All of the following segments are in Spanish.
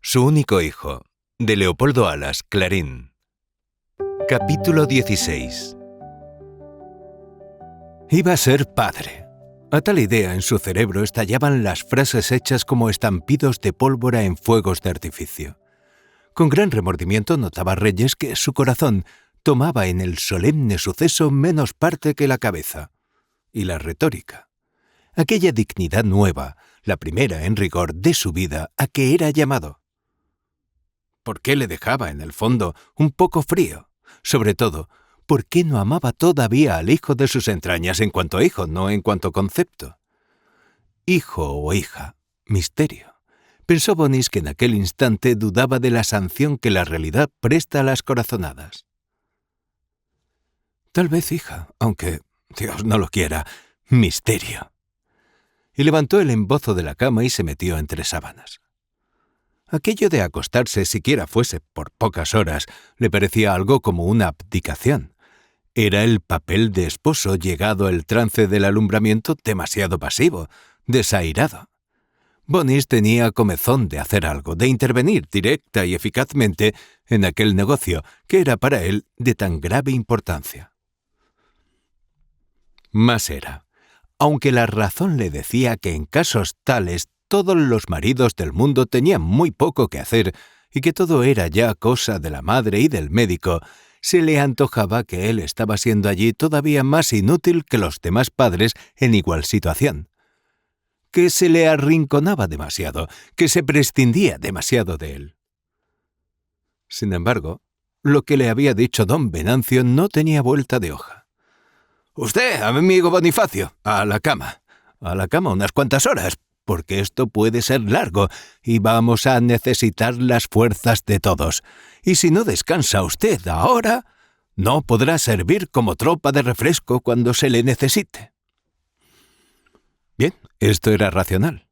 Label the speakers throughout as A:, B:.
A: Su único hijo, de Leopoldo Alas, Clarín. Capítulo 16. Iba a ser padre. A tal idea en su cerebro estallaban las frases hechas como estampidos de pólvora en fuegos de artificio. Con gran remordimiento notaba Reyes que su corazón tomaba en el solemne suceso menos parte que la cabeza. Y la retórica. Aquella dignidad nueva, la primera en rigor de su vida a que era llamado. ¿Por qué le dejaba, en el fondo, un poco frío? Sobre todo, ¿por qué no amaba todavía al hijo de sus entrañas en cuanto a hijo, no en cuanto a concepto? Hijo o hija, misterio. Pensó Bonis, que en aquel instante dudaba de la sanción que la realidad presta a las corazonadas. Tal vez hija, aunque, Dios no lo quiera, misterio. Y levantó el embozo de la cama y se metió entre sábanas. Aquello de acostarse, siquiera fuese por pocas horas, le parecía algo como una abdicación. Era el papel de esposo llegado el trance del alumbramiento demasiado pasivo, desairado. Bonis tenía comezón de hacer algo, de intervenir directa y eficazmente en aquel negocio que era para él de tan grave importancia. Más era, aunque la razón le decía que en casos tales todos los maridos del mundo tenían muy poco que hacer y que todo era ya cosa de la madre y del médico, se le antojaba que él estaba siendo allí todavía más inútil que los demás padres en igual situación. Que se le arrinconaba demasiado, que se prescindía demasiado de él. Sin embargo, lo que le había dicho don Venancio no tenía vuelta de hoja. «Usted, amigo Bonifacio, a la cama unas cuantas horas, porque esto puede ser largo y vamos a necesitar las fuerzas de todos. Y si no descansa usted ahora, no podrá servir como tropa de refresco cuando se le necesite». Bien, esto era racional.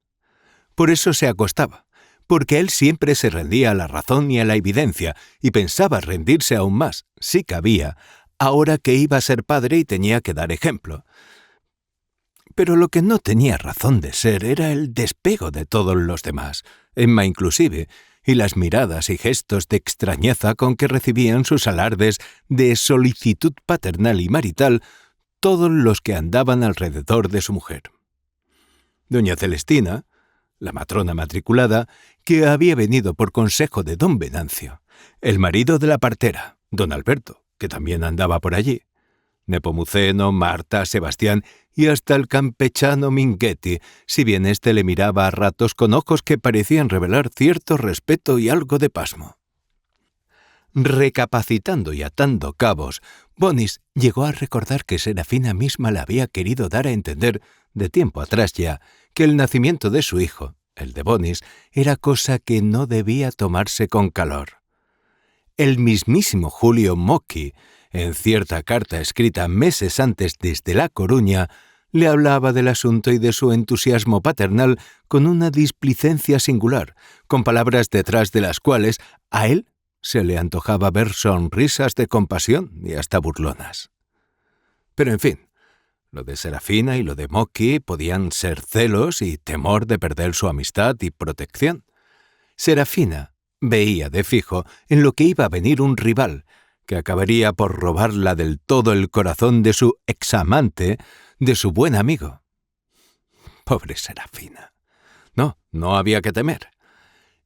A: Por eso se acostaba, porque él siempre se rendía a la razón y a la evidencia, y pensaba rendirse aún más, si cabía, ahora que iba a ser padre y tenía que dar ejemplo. Pero lo que no tenía razón de ser era el despego de todos los demás, Emma inclusive, y las miradas y gestos de extrañeza con que recibían sus alardes de solicitud paternal y marital todos los que andaban alrededor de su mujer. Doña Celestina, la matrona matriculada, que había venido por consejo de don Venancio, el marido de la partera, don Alberto, que también andaba por allí, Nepomuceno, Marta, Sebastián y hasta el campechano Minghetti, si bien éste le miraba a ratos con ojos que parecían revelar cierto respeto y algo de pasmo. Recapacitando y atando cabos, Bonis llegó a recordar que Serafina misma le había querido dar a entender, de tiempo atrás ya, que el nacimiento de su hijo, el de Bonis, era cosa que no debía tomarse con calor. El mismísimo Julio Mocchi, en cierta carta escrita meses antes desde La Coruña, le hablaba del asunto y de su entusiasmo paternal con una displicencia singular, con palabras detrás de las cuales a él se le antojaba ver sonrisas de compasión y hasta burlonas. Pero en fin, lo de Serafina y lo de Mocchi podían ser celos y temor de perder su amistad y protección. Serafina veía de fijo en lo que iba a venir un rival, que acabaría por robarla del todo el corazón de su examante, de su buen amigo. Pobre Serafina. No había que temer.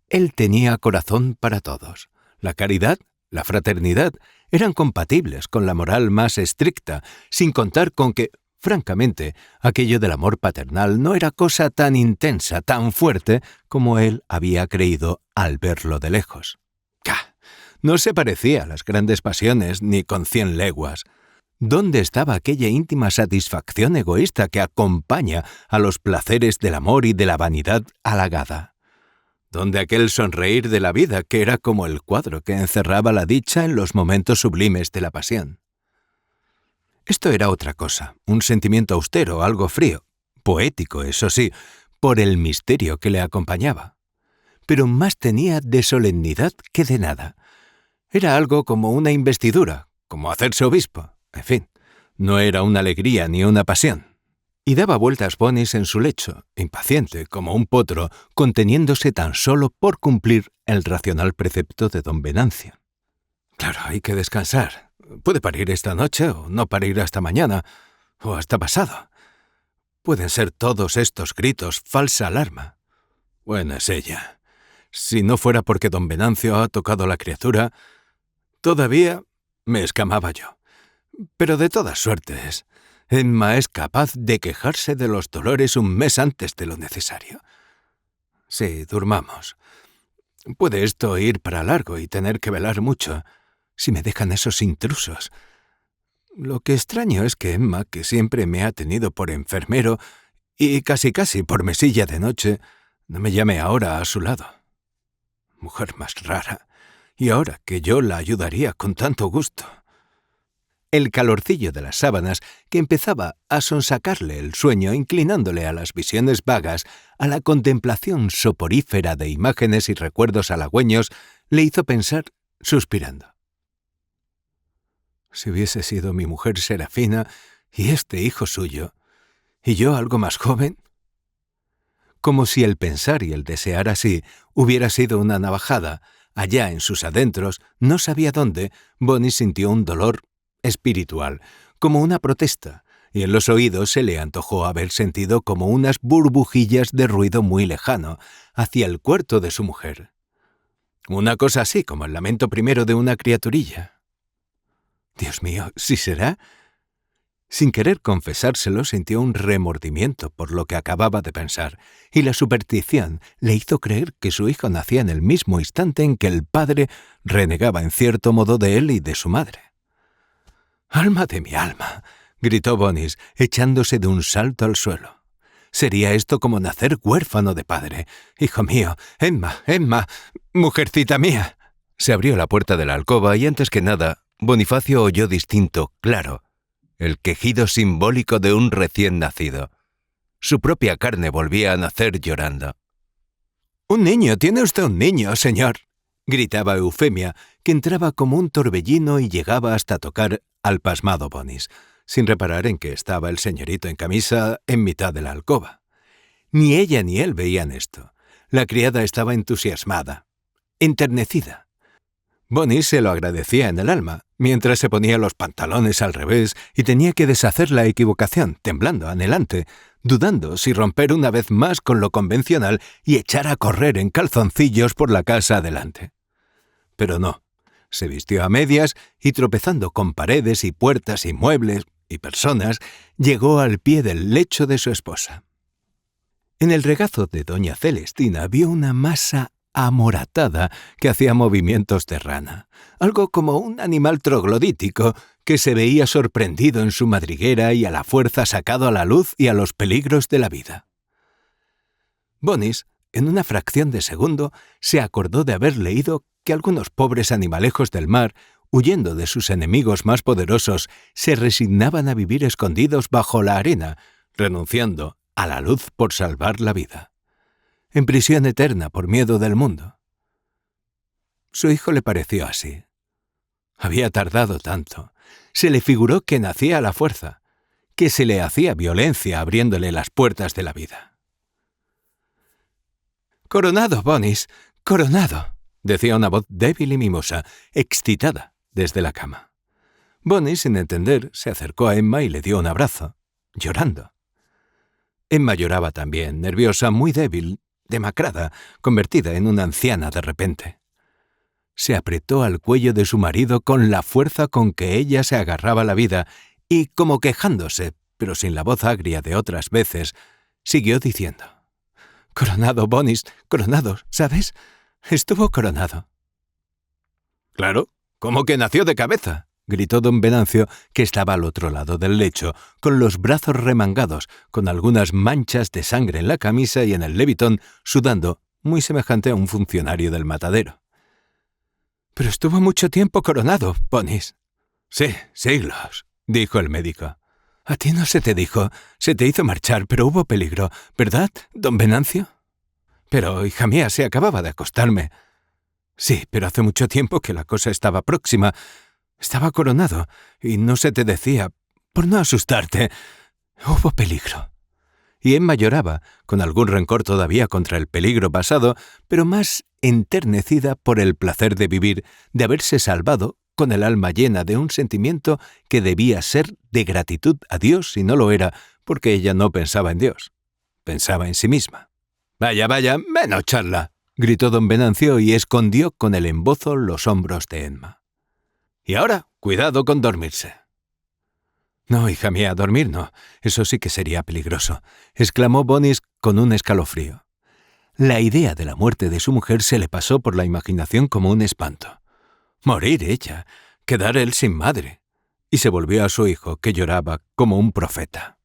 A: Él tenía corazón para todos. La caridad, la fraternidad, eran compatibles con la moral más estricta, sin contar con que, francamente, aquello del amor paternal no era cosa tan intensa, tan fuerte, como él había creído al verlo de lejos. ¡Ca! No se parecía a las grandes pasiones ni con 100 leguas. ¿Dónde estaba aquella íntima satisfacción egoísta que acompaña a los placeres del amor y de la vanidad halagada? ¿Dónde aquel sonreír de la vida que era como el cuadro que encerraba la dicha en los momentos sublimes de la pasión? Esto era otra cosa, un sentimiento austero, algo frío, poético, eso sí, por el misterio que le acompañaba. Pero más tenía de solemnidad que de nada. Era algo como una investidura, como hacerse obispo. En fin, no era una alegría ni una pasión. Y daba vueltas Bonis en su lecho, impaciente como un potro, conteniéndose tan solo por cumplir el racional precepto de don Venancio. Claro, hay que descansar. Puede parir esta noche o no parir hasta mañana, o hasta pasado. Pueden ser todos estos gritos falsa alarma. Buena es ella. Si no fuera porque don Venancio ha tocado a la criatura, todavía me escamaba yo. Pero de todas suertes, Emma es capaz de quejarse de los dolores un mes antes de lo necesario. Sí, durmamos. Puede esto ir para largo y tener que velar mucho, si me dejan esos intrusos. Lo que extraño es que Emma, que siempre me ha tenido por enfermero y casi por mesilla de noche, no me llame ahora a su lado. Mujer más rara, y ahora que yo la ayudaría con tanto gusto. El calorcillo de las sábanas, que empezaba a sonsacarle el sueño, inclinándole a las visiones vagas, a la contemplación soporífera de imágenes y recuerdos halagüeños, le hizo pensar, suspirando. Si hubiese sido mi mujer Serafina y este hijo suyo, y yo algo más joven. Como si el pensar y el desear así hubiera sido una navajada, allá en sus adentros, no sabía dónde, Bonis sintió un dolor espiritual, como una protesta, y en los oídos se le antojó haber sentido como unas burbujillas de ruido muy lejano, hacia el cuarto de su mujer. Una cosa así como el lamento primero de una criaturilla. Dios mío, ¿sí será? Sin querer confesárselo, sintió un remordimiento por lo que acababa de pensar, y la superstición le hizo creer que su hijo nacía en el mismo instante en que el padre renegaba en cierto modo de él y de su madre. «¡Alma de mi alma!», gritó Bonis, echándose de un salto al suelo. «Sería esto como nacer huérfano de padre. Hijo mío, Emma, mujercita mía». Se abrió la puerta de la alcoba y antes que nada, Bonifacio oyó distinto, claro, el quejido simbólico de un recién nacido. Su propia carne volvía a nacer llorando. «¡Un niño! ¡Tiene usted un niño, señor!», gritaba Eufemia, que entraba como un torbellino y llegaba hasta tocar al pasmado Bonis, sin reparar en que estaba el señorito en camisa en mitad de la alcoba. Ni ella ni él veían esto. La criada estaba entusiasmada, enternecida. Bonis se lo agradecía en el alma, mientras se ponía los pantalones al revés y tenía que deshacer la equivocación, temblando anhelante, dudando si romper una vez más con lo convencional y echar a correr en calzoncillos por la casa adelante. Pero no. Se vistió a medias y, tropezando con paredes y puertas y muebles y personas, llegó al pie del lecho de su esposa. En el regazo de doña Celestina vio una masa amoratada que hacía movimientos de rana, algo como un animal troglodítico que se veía sorprendido en su madriguera y a la fuerza sacado a la luz y a los peligros de la vida. Bonis, en una fracción de segundo, se acordó de haber leído que algunos pobres animalejos del mar, huyendo de sus enemigos más poderosos, se resignaban a vivir escondidos bajo la arena, renunciando a la luz por salvar la vida, en prisión eterna por miedo del mundo. Su hijo le pareció así. Había tardado tanto. Se le figuró que nacía a la fuerza, que se le hacía violencia abriéndole las puertas de la vida. «¡Coronado, Bonis! ¡Coronado!», decía una voz débil y mimosa, excitada, desde la cama. Bonis, sin entender, se acercó a Emma y le dio un abrazo, llorando. Emma lloraba también, nerviosa, muy débil, demacrada, convertida en una anciana de repente. Se apretó al cuello de su marido con la fuerza con que ella se agarraba a la vida y, como quejándose, pero sin la voz agria de otras veces, siguió diciendo: «Coronado, Bonis, coronado, ¿sabes? Estuvo coronado». «Claro, ¿cómo que nació de cabeza?», gritó don Venancio, que estaba al otro lado del lecho, con los brazos remangados, con algunas manchas de sangre en la camisa y en el levitón, sudando, muy semejante a un funcionario del matadero. «Pero estuvo mucho tiempo coronado, Bonis». «Sí, siglos», dijo el médico. «A ti no se te dijo, se te hizo marchar, pero hubo peligro, ¿verdad, don Venancio?» «Pero, hija mía, se acababa de acostarme». «Sí, pero hace mucho tiempo que la cosa estaba próxima. Estaba coronado, y no se te decía, por no asustarte. Hubo peligro. Y Emma lloraba, con algún rencor todavía contra el peligro pasado, pero más enternecida por el placer de vivir, de haberse salvado, con el alma llena de un sentimiento que debía ser de gratitud a Dios si no lo era, porque ella no pensaba en Dios. Pensaba en sí misma. «Vaya, vaya, menos charla», gritó don Venancio y escondió con el embozo los hombros de Emma. «Y ahora, cuidado con dormirse». «No, hija mía, dormir no. Eso sí que sería peligroso», exclamó Bonis con un escalofrío. La idea de la muerte de su mujer se le pasó por la imaginación como un espanto. Morir ella, quedar él sin madre. Y se volvió a su hijo, que lloraba como un profeta.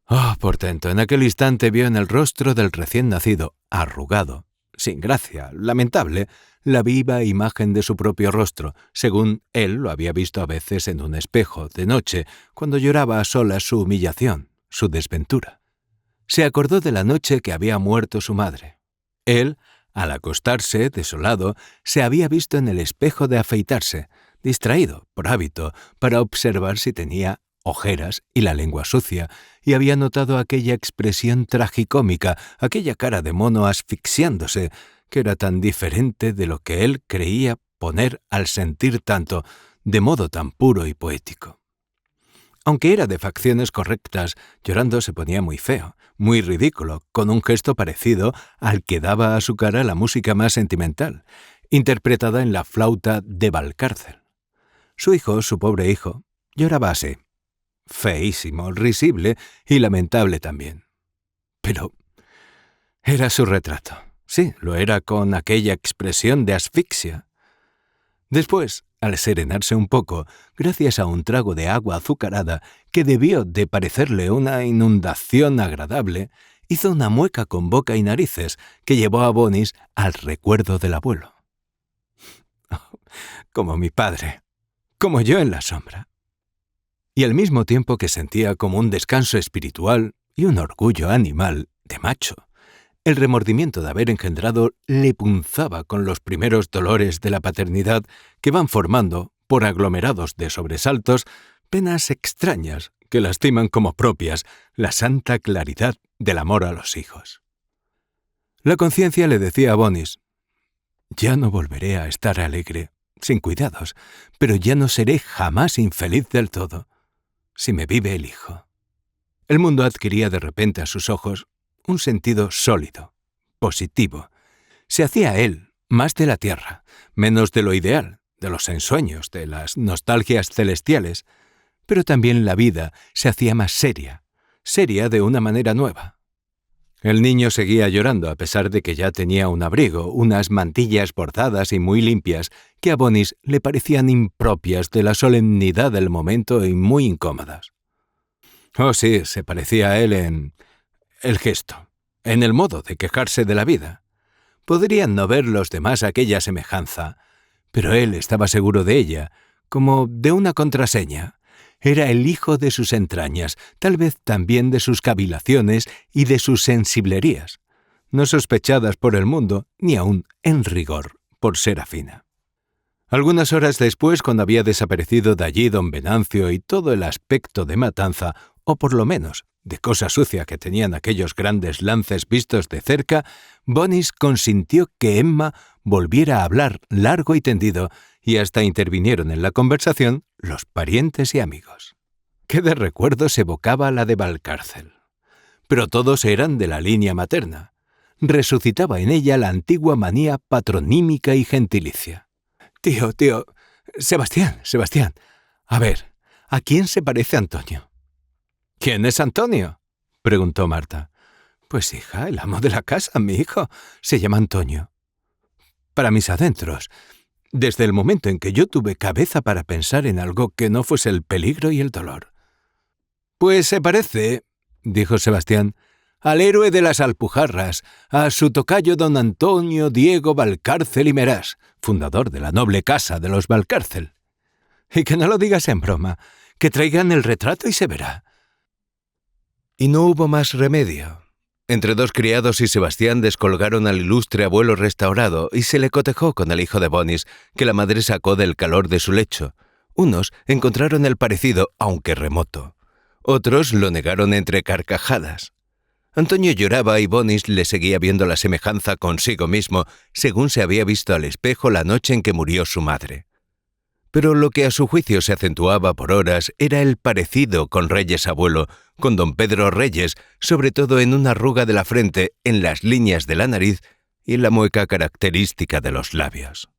A: Oh, portento, en aquel instante vio en el rostro del recién nacido, arrugado, sin gracia, lamentable, la viva imagen de su propio rostro, según él lo había visto a veces en un espejo, de noche, cuando lloraba a solas su humillación, su desventura. Se acordó de la noche que había muerto su madre. Él, al acostarse, desolado, se había visto en el espejo de afeitarse, distraído, por hábito, para observar si tenía ojeras y la lengua sucia, y había notado aquella expresión tragicómica, aquella cara de mono asfixiándose, que era tan diferente de lo que él creía poner al sentir tanto, de modo tan puro y poético. Aunque era de facciones correctas, llorando se ponía muy feo, muy ridículo, con un gesto parecido al que daba a su cara la música más sentimental, interpretada en la flauta de Valcárcel. Su hijo, su pobre hijo, lloraba así, feísimo, risible y lamentable también. Pero era su retrato. Sí, lo era con aquella expresión de asfixia. Después, al serenarse un poco, gracias a un trago de agua azucarada que debió de parecerle una inundación agradable, hizo una mueca con boca y narices que llevó a Bonis al recuerdo del abuelo. Como mi padre, como yo en la sombra. Y al mismo tiempo que sentía como un descanso espiritual y un orgullo animal de macho, el remordimiento de haber engendrado le punzaba con los primeros dolores de la paternidad que van formando, por aglomerados de sobresaltos, penas extrañas que lastiman como propias la santa claridad del amor a los hijos. La conciencia le decía a Bonis: «Ya no volveré a estar alegre, sin cuidados, pero ya no seré jamás infeliz del todo, si me vive el hijo». El mundo adquiría de repente a sus ojos un sentido sólido, positivo. Se hacía él más de la tierra, menos de lo ideal, de los ensueños, de las nostalgias celestiales, pero también la vida se hacía más seria, seria de una manera nueva. El niño seguía llorando a pesar de que ya tenía un abrigo, unas mantillas bordadas y muy limpias que a Bonis le parecían impropias de la solemnidad del momento y muy incómodas. Oh sí, se parecía a él en el gesto, en el modo de quejarse de la vida. Podrían no ver los demás aquella semejanza, pero él estaba seguro de ella, como de una contraseña. Era el hijo de sus entrañas, tal vez también de sus cavilaciones y de sus sensiblerías, no sospechadas por el mundo, ni aun, en rigor, por Serafina. Algunas horas después, cuando había desaparecido de allí don Venancio y todo el aspecto de matanza, o por lo menos de cosa sucia que tenían aquellos grandes lances vistos de cerca, Bonis consintió que Emma volviera a hablar largo y tendido, y hasta intervinieron en la conversación los parientes y amigos. Qué de recuerdos evocaba la de Valcárcel. Pero todos eran de la línea materna. Resucitaba en ella la antigua manía patronímica y gentilicia. Tío, Sebastián, a ver, ¿a quién se parece Antonio? ¿Quién es Antonio?, preguntó Marta. Pues hija, el amo de la casa, mi hijo, se llama Antonio. Para mis adentros, desde el momento en que yo tuve cabeza para pensar en algo que no fuese el peligro y el dolor. Pues se parece, dijo Sebastián, al héroe de las Alpujarras, a su tocayo don Antonio Diego Valcárcel y Meras, fundador de la noble casa de los Valcárcel. Y que no lo digas en broma, que traigan el retrato y se verá. Y no hubo más remedio. Entre dos criados y Sebastián descolgaron al ilustre abuelo restaurado y se le cotejó con el hijo de Bonis, que la madre sacó del calor de su lecho, Unos encontraron el parecido, aunque remoto. Otros lo negaron entre carcajadas. Antonio lloraba y Bonis le seguía viendo la semejanza consigo mismo, según se había visto al espejo la noche en que murió su madre. Pero lo que a su juicio se acentuaba por horas era el parecido con Reyes abuelo, con don Pedro Reyes, sobre todo en una arruga de la frente, en las líneas de la nariz y en la mueca característica de los labios.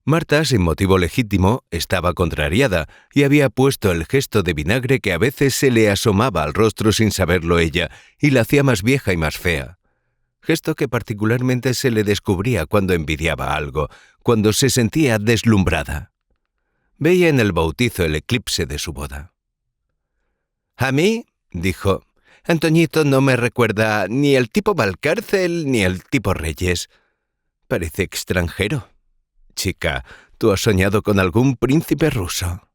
A: Marta, sin motivo legítimo, estaba contrariada y había puesto el gesto de vinagre que a veces se le asomaba al rostro sin saberlo ella y la hacía más vieja y más fea. Gesto que particularmente se le descubría cuando envidiaba algo, cuando se sentía deslumbrada. Veía en el bautizo el eclipse de su boda. «A mí», dijo, «Antoñito no me recuerda ni el tipo Valcárcel ni el tipo Reyes. Parece extranjero. Chica, ¿tú has soñado con algún príncipe ruso?»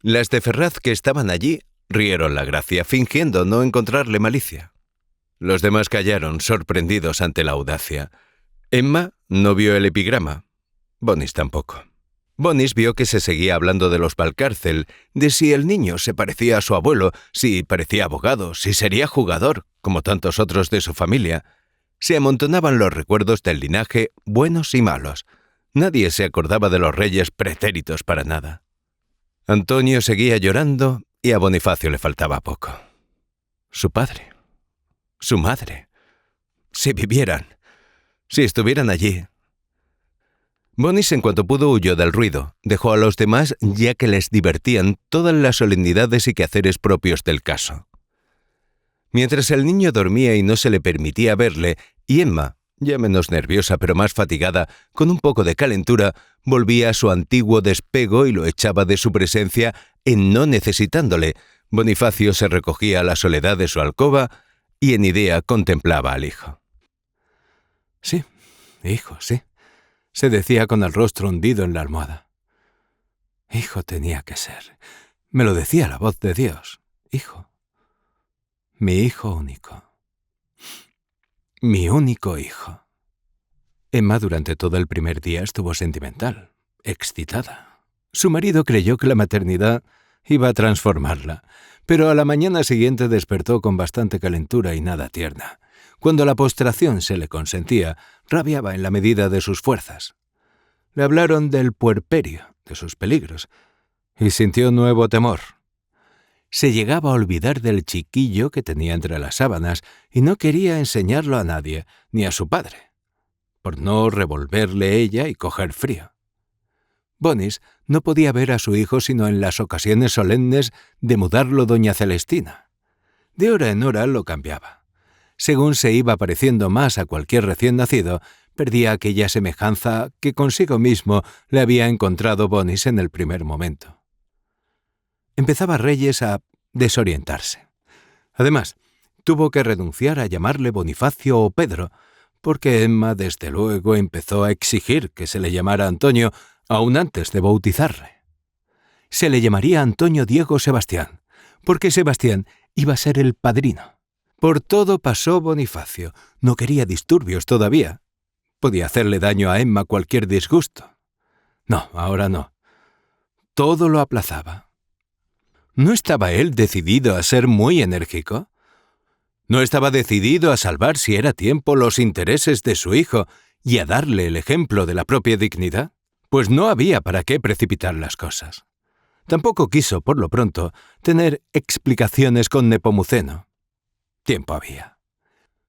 A: Las de Ferraz que estaban allí rieron la gracia, fingiendo no encontrarle malicia. Los demás callaron, sorprendidos ante la audacia. Emma no vio el epigrama. Bonis tampoco. Bonis vio que se seguía hablando de los Valcárcel, de si el niño se parecía a su abuelo, si parecía abogado, si sería jugador, como tantos otros de su familia. Se amontonaban los recuerdos del linaje, buenos y malos. Nadie se acordaba de los Reyes pretéritos para nada. Antonio seguía llorando y a Bonifacio le faltaba poco. Su padre, su madre, si vivieran, si estuvieran allí. Bonis, en cuanto pudo, huyó del ruido. Dejó a los demás, ya que les divertían todas las solemnidades y quehaceres propios del caso. Mientras el niño dormía y no se le permitía verle, y Emma, ya menos nerviosa pero más fatigada, con un poco de calentura, volvía a su antiguo despego y lo echaba de su presencia en no necesitándole, Bonifacio se recogía a la soledad de su alcoba y en idea contemplaba al hijo. «Sí, hijo, sí», se decía con el rostro hundido en la almohada. «Hijo tenía que ser. Me lo decía la voz de Dios. Hijo. Mi hijo único. Mi único hijo». Emma durante todo el primer día estuvo sentimental, excitada. Su marido creyó que la maternidad iba a transformarla, pero a la mañana siguiente despertó con bastante calentura y nada tierna. Cuando la postración se le consentía, rabiaba en la medida de sus fuerzas. Le hablaron del puerperio, de sus peligros, y sintió nuevo temor. Se llegaba a olvidar del chiquillo que tenía entre las sábanas y no quería enseñarlo a nadie, ni a su padre, por no revolverle ella y coger frío. Bonis no podía ver a su hijo sino en las ocasiones solemnes de mudarlo doña Celestina. De hora en hora lo cambiaba. Según se iba pareciendo más a cualquier recién nacido, perdía aquella semejanza que consigo mismo le había encontrado Bonis en el primer momento. Empezaba Reyes a desorientarse. Además, tuvo que renunciar a llamarle Bonifacio o Pedro, porque Emma desde luego empezó a exigir que se le llamara Antonio aún antes de bautizarle. Se le llamaría Antonio Diego Sebastián, porque Sebastián iba a ser el padrino. Por todo pasó Bonifacio. No quería disturbios todavía. Podía hacerle daño a Emma cualquier disgusto. No, ahora no. Todo lo aplazaba. ¿No estaba él decidido a ser muy enérgico? ¿No estaba decidido a salvar si era tiempo los intereses de su hijo y a darle el ejemplo de la propia dignidad? Pues no había para qué precipitar las cosas. Tampoco quiso, por lo pronto, tener explicaciones con Nepomuceno. Tiempo había.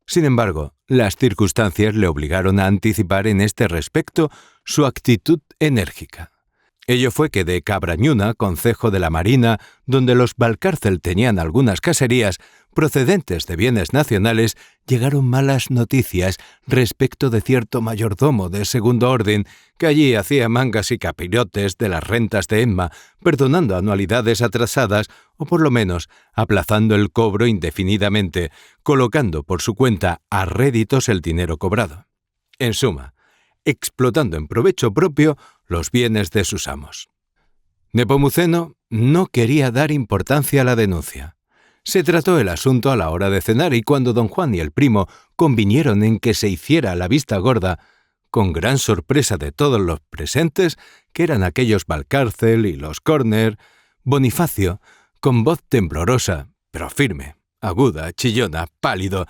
A: Sin embargo, las circunstancias le obligaron a anticipar en este respecto su actitud enérgica. Ello fue que de Cabrañuna, concejo de la Marina, donde los Valcárcel tenían algunas caserías procedentes de bienes nacionales, llegaron malas noticias respecto de cierto mayordomo de segundo orden que allí hacía mangas y capirotes de las rentas de Emma, perdonando anualidades atrasadas o por lo menos aplazando el cobro indefinidamente, colocando por su cuenta a réditos el dinero cobrado. En suma, explotando en provecho propio los bienes de sus amos. Nepomuceno no quería dar importancia a la denuncia. Se trató el asunto a la hora de cenar y cuando don Juan y el primo convinieron en que se hiciera la vista gorda, con gran sorpresa de todos los presentes, que eran aquellos Valcárcel y los Corner, Bonifacio, con voz temblorosa, pero firme, aguda, chillona, pálido,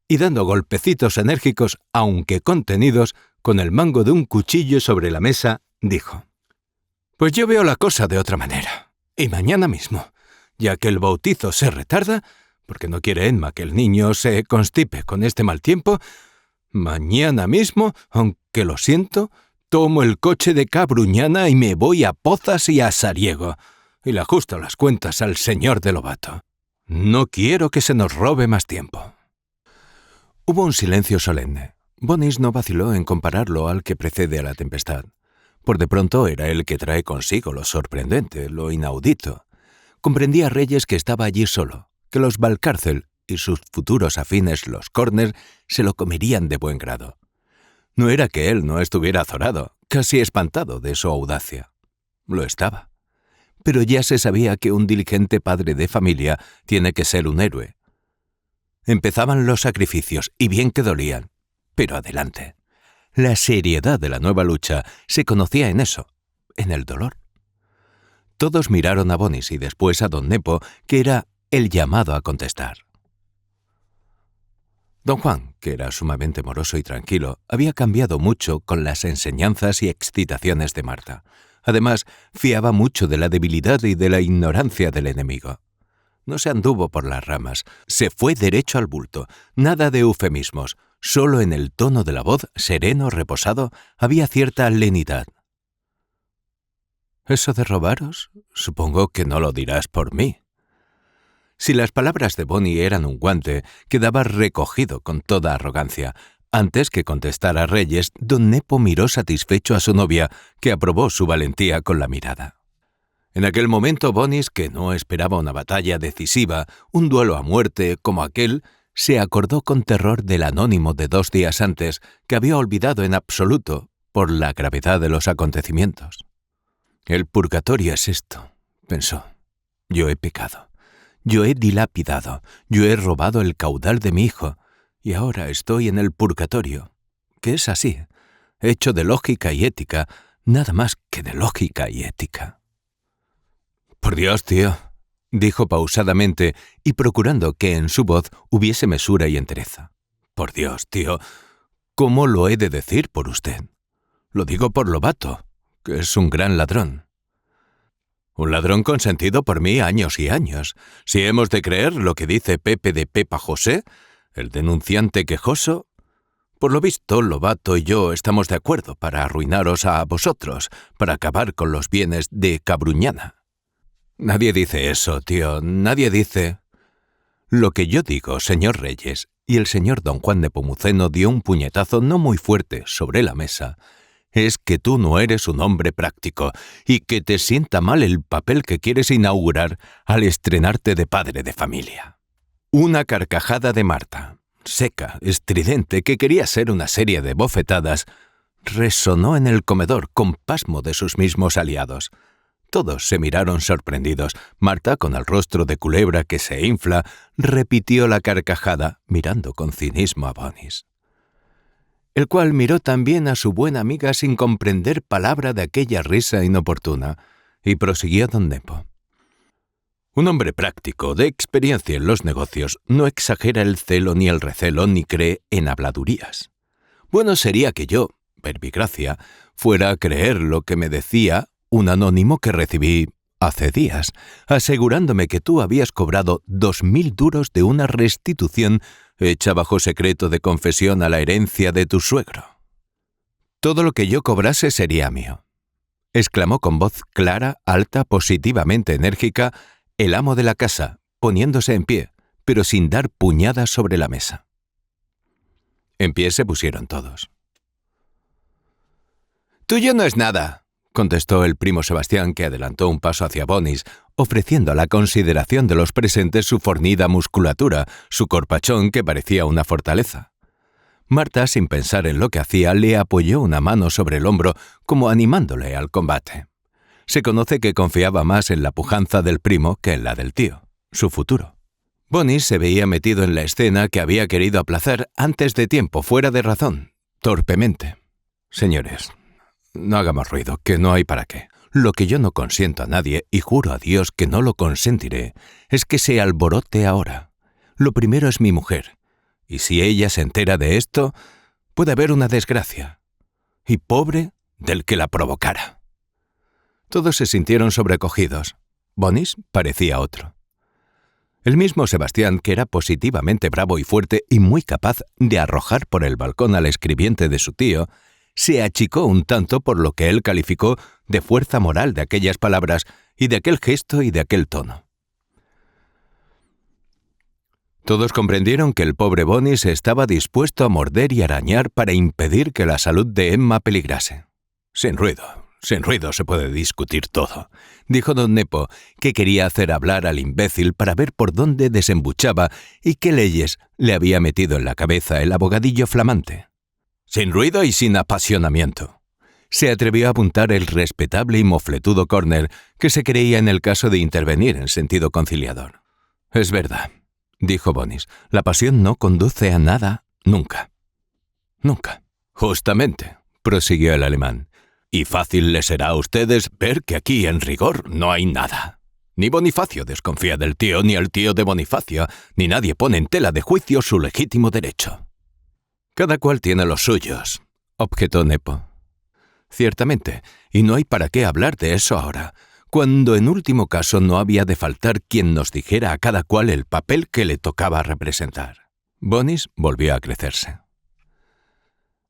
A: y dando golpecitos enérgicos, aunque contenidos, con el mango de un cuchillo sobre la mesa, dijo: «Pues yo veo la cosa de otra manera. Y mañana mismo, ya que el bautizo se retarda, porque no quiere Emma que el niño se constipe con este mal tiempo, mañana mismo, aunque lo siento, tomo el coche de Cabruñana y me voy a Pozas y a Sariego, y le ajusto las cuentas al señor de Lobato. No quiero que se nos robe más tiempo». Hubo un silencio solemne. Bonis no vaciló en compararlo al que precede a la tempestad. Por de pronto era el que trae consigo lo sorprendente, lo inaudito. Comprendía Reyes que estaba allí solo, que los Valcárcel y sus futuros afines, los Corner, se lo comerían de buen grado. No era que él no estuviera azorado, casi espantado de su audacia. Lo estaba. Pero ya se sabía que un diligente padre de familia tiene que ser un héroe. Empezaban los sacrificios, y bien que dolían. Pero adelante. La seriedad de la nueva lucha se conocía en eso, en el dolor. Todos miraron a Bonis y después a don Nepo, que era el llamado a contestar. Don Juan, que era sumamente moroso y tranquilo, había cambiado mucho con las enseñanzas y excitaciones de Marta. Además, fiaba mucho de la debilidad y de la ignorancia del enemigo. No se anduvo por las ramas, se fue derecho al bulto, nada de eufemismos, solo en el tono de la voz, sereno, reposado, había cierta lenidad. «¿Eso de robaros? Supongo que no lo dirás por mí». Si las palabras de Boni eran un guante, quedaba recogido con toda arrogancia. Antes que contestar a Reyes, don Nepo miró satisfecho a su novia, que aprobó su valentía con la mirada. En aquel momento Bonis, que no esperaba una batalla decisiva, un duelo a muerte como aquel, se acordó con terror del anónimo de 2 días antes, que había olvidado en absoluto por la gravedad de los acontecimientos. «El purgatorio es esto», pensó. «Yo he pecado, yo he dilapidado, yo he robado el caudal de mi hijo, y ahora estoy en el purgatorio, que es así, hecho de lógica y ética, nada más que de lógica y ética». «Por Dios, tío», dijo pausadamente y procurando que en su voz hubiese mesura y entereza. «Por Dios, tío, ¿cómo lo he de decir por usted? Lo digo por Lobato, que es un gran ladrón». «Un ladrón consentido por mí años y años. Si hemos de creer lo que dice Pepe de Pepa José, el denunciante quejoso, por lo visto Lobato y yo estamos de acuerdo para arruinaros a vosotros, para acabar con los bienes de Cabruñana». «Nadie dice eso, tío, nadie dice...» «Lo que yo digo, señor Reyes», y el señor don Juan Nepomuceno dio un puñetazo no muy fuerte sobre la mesa, «es que tú no eres un hombre práctico y que te sienta mal el papel que quieres inaugurar al estrenarte de padre de familia». Una carcajada de Marta, seca, estridente, que quería ser una serie de bofetadas, resonó en el comedor con pasmo de sus mismos aliados. Todos se miraron sorprendidos. Marta, con el rostro de culebra que se infla, repitió la carcajada, mirando con cinismo a Bonis, el cual miró también a su buena amiga sin comprender palabra de aquella risa inoportuna, y prosiguió don Nepo. «Un hombre práctico, de experiencia en los negocios, no exagera el celo ni el recelo ni cree en habladurías. Bueno sería que yo, verbigracia, fuera a creer lo que me decía un anónimo que recibí hace días, asegurándome que tú habías cobrado 2.000 duros de una restitución hecha bajo secreto de confesión a la herencia de tu suegro. Todo lo que yo cobrase sería mío», exclamó con voz clara, alta, positivamente enérgica, el amo de la casa, poniéndose en pie, pero sin dar puñadas sobre la mesa. En pie se pusieron todos. «Tuyo no es nada», contestó el primo Sebastián, que adelantó un paso hacia Bonis, ofreciendo a la consideración de los presentes su fornida musculatura, su corpachón que parecía una fortaleza. Marta, sin pensar en lo que hacía, le apoyó una mano sobre el hombro, como animándole al combate. Se conoce que confiaba más en la pujanza del primo que en la del tío, su futuro. Bonis se veía metido en la escena que había querido aplazar antes de tiempo, fuera de razón, torpemente. Señores, no hagamos ruido, que no hay para qué. Lo que yo no consiento a nadie, y juro a Dios que no lo consentiré, es que se alborote ahora. Lo primero es mi mujer, y si ella se entera de esto, puede haber una desgracia. Y pobre del que la provocara. Todos se sintieron sobrecogidos. Bonis parecía otro. El mismo Sebastián, que era positivamente bravo y fuerte y muy capaz de arrojar por el balcón al escribiente de su tío, se achicó un tanto por lo que él calificó de fuerza moral de aquellas palabras y de aquel gesto y de aquel tono. Todos comprendieron que el pobre Bonis estaba dispuesto a morder y arañar para impedir que la salud de Emma peligrase. Sin ruido se puede discutir todo, dijo don Nepo, que quería hacer hablar al imbécil para ver por dónde desembuchaba y qué leyes le había metido en la cabeza el abogadillo flamante. Sin ruido y sin apasionamiento. Se atrevió a apuntar el respetable y mofletudo Corner, que se creía en el caso de intervenir en sentido conciliador. Es verdad, dijo Bonis, la pasión no conduce a nada, nunca. Nunca. Justamente, prosiguió el alemán. Y fácil les será a ustedes ver que aquí, en rigor, no hay nada. Ni Bonifacio desconfía del tío, ni el tío de Bonifacio, ni nadie pone en tela de juicio su legítimo derecho. Cada cual tiene los suyos, objetó Nepo. Ciertamente, y no hay para qué hablar de eso ahora, cuando en último caso no había de faltar quien nos dijera a cada cual el papel que le tocaba representar. Bonis volvió a crecerse.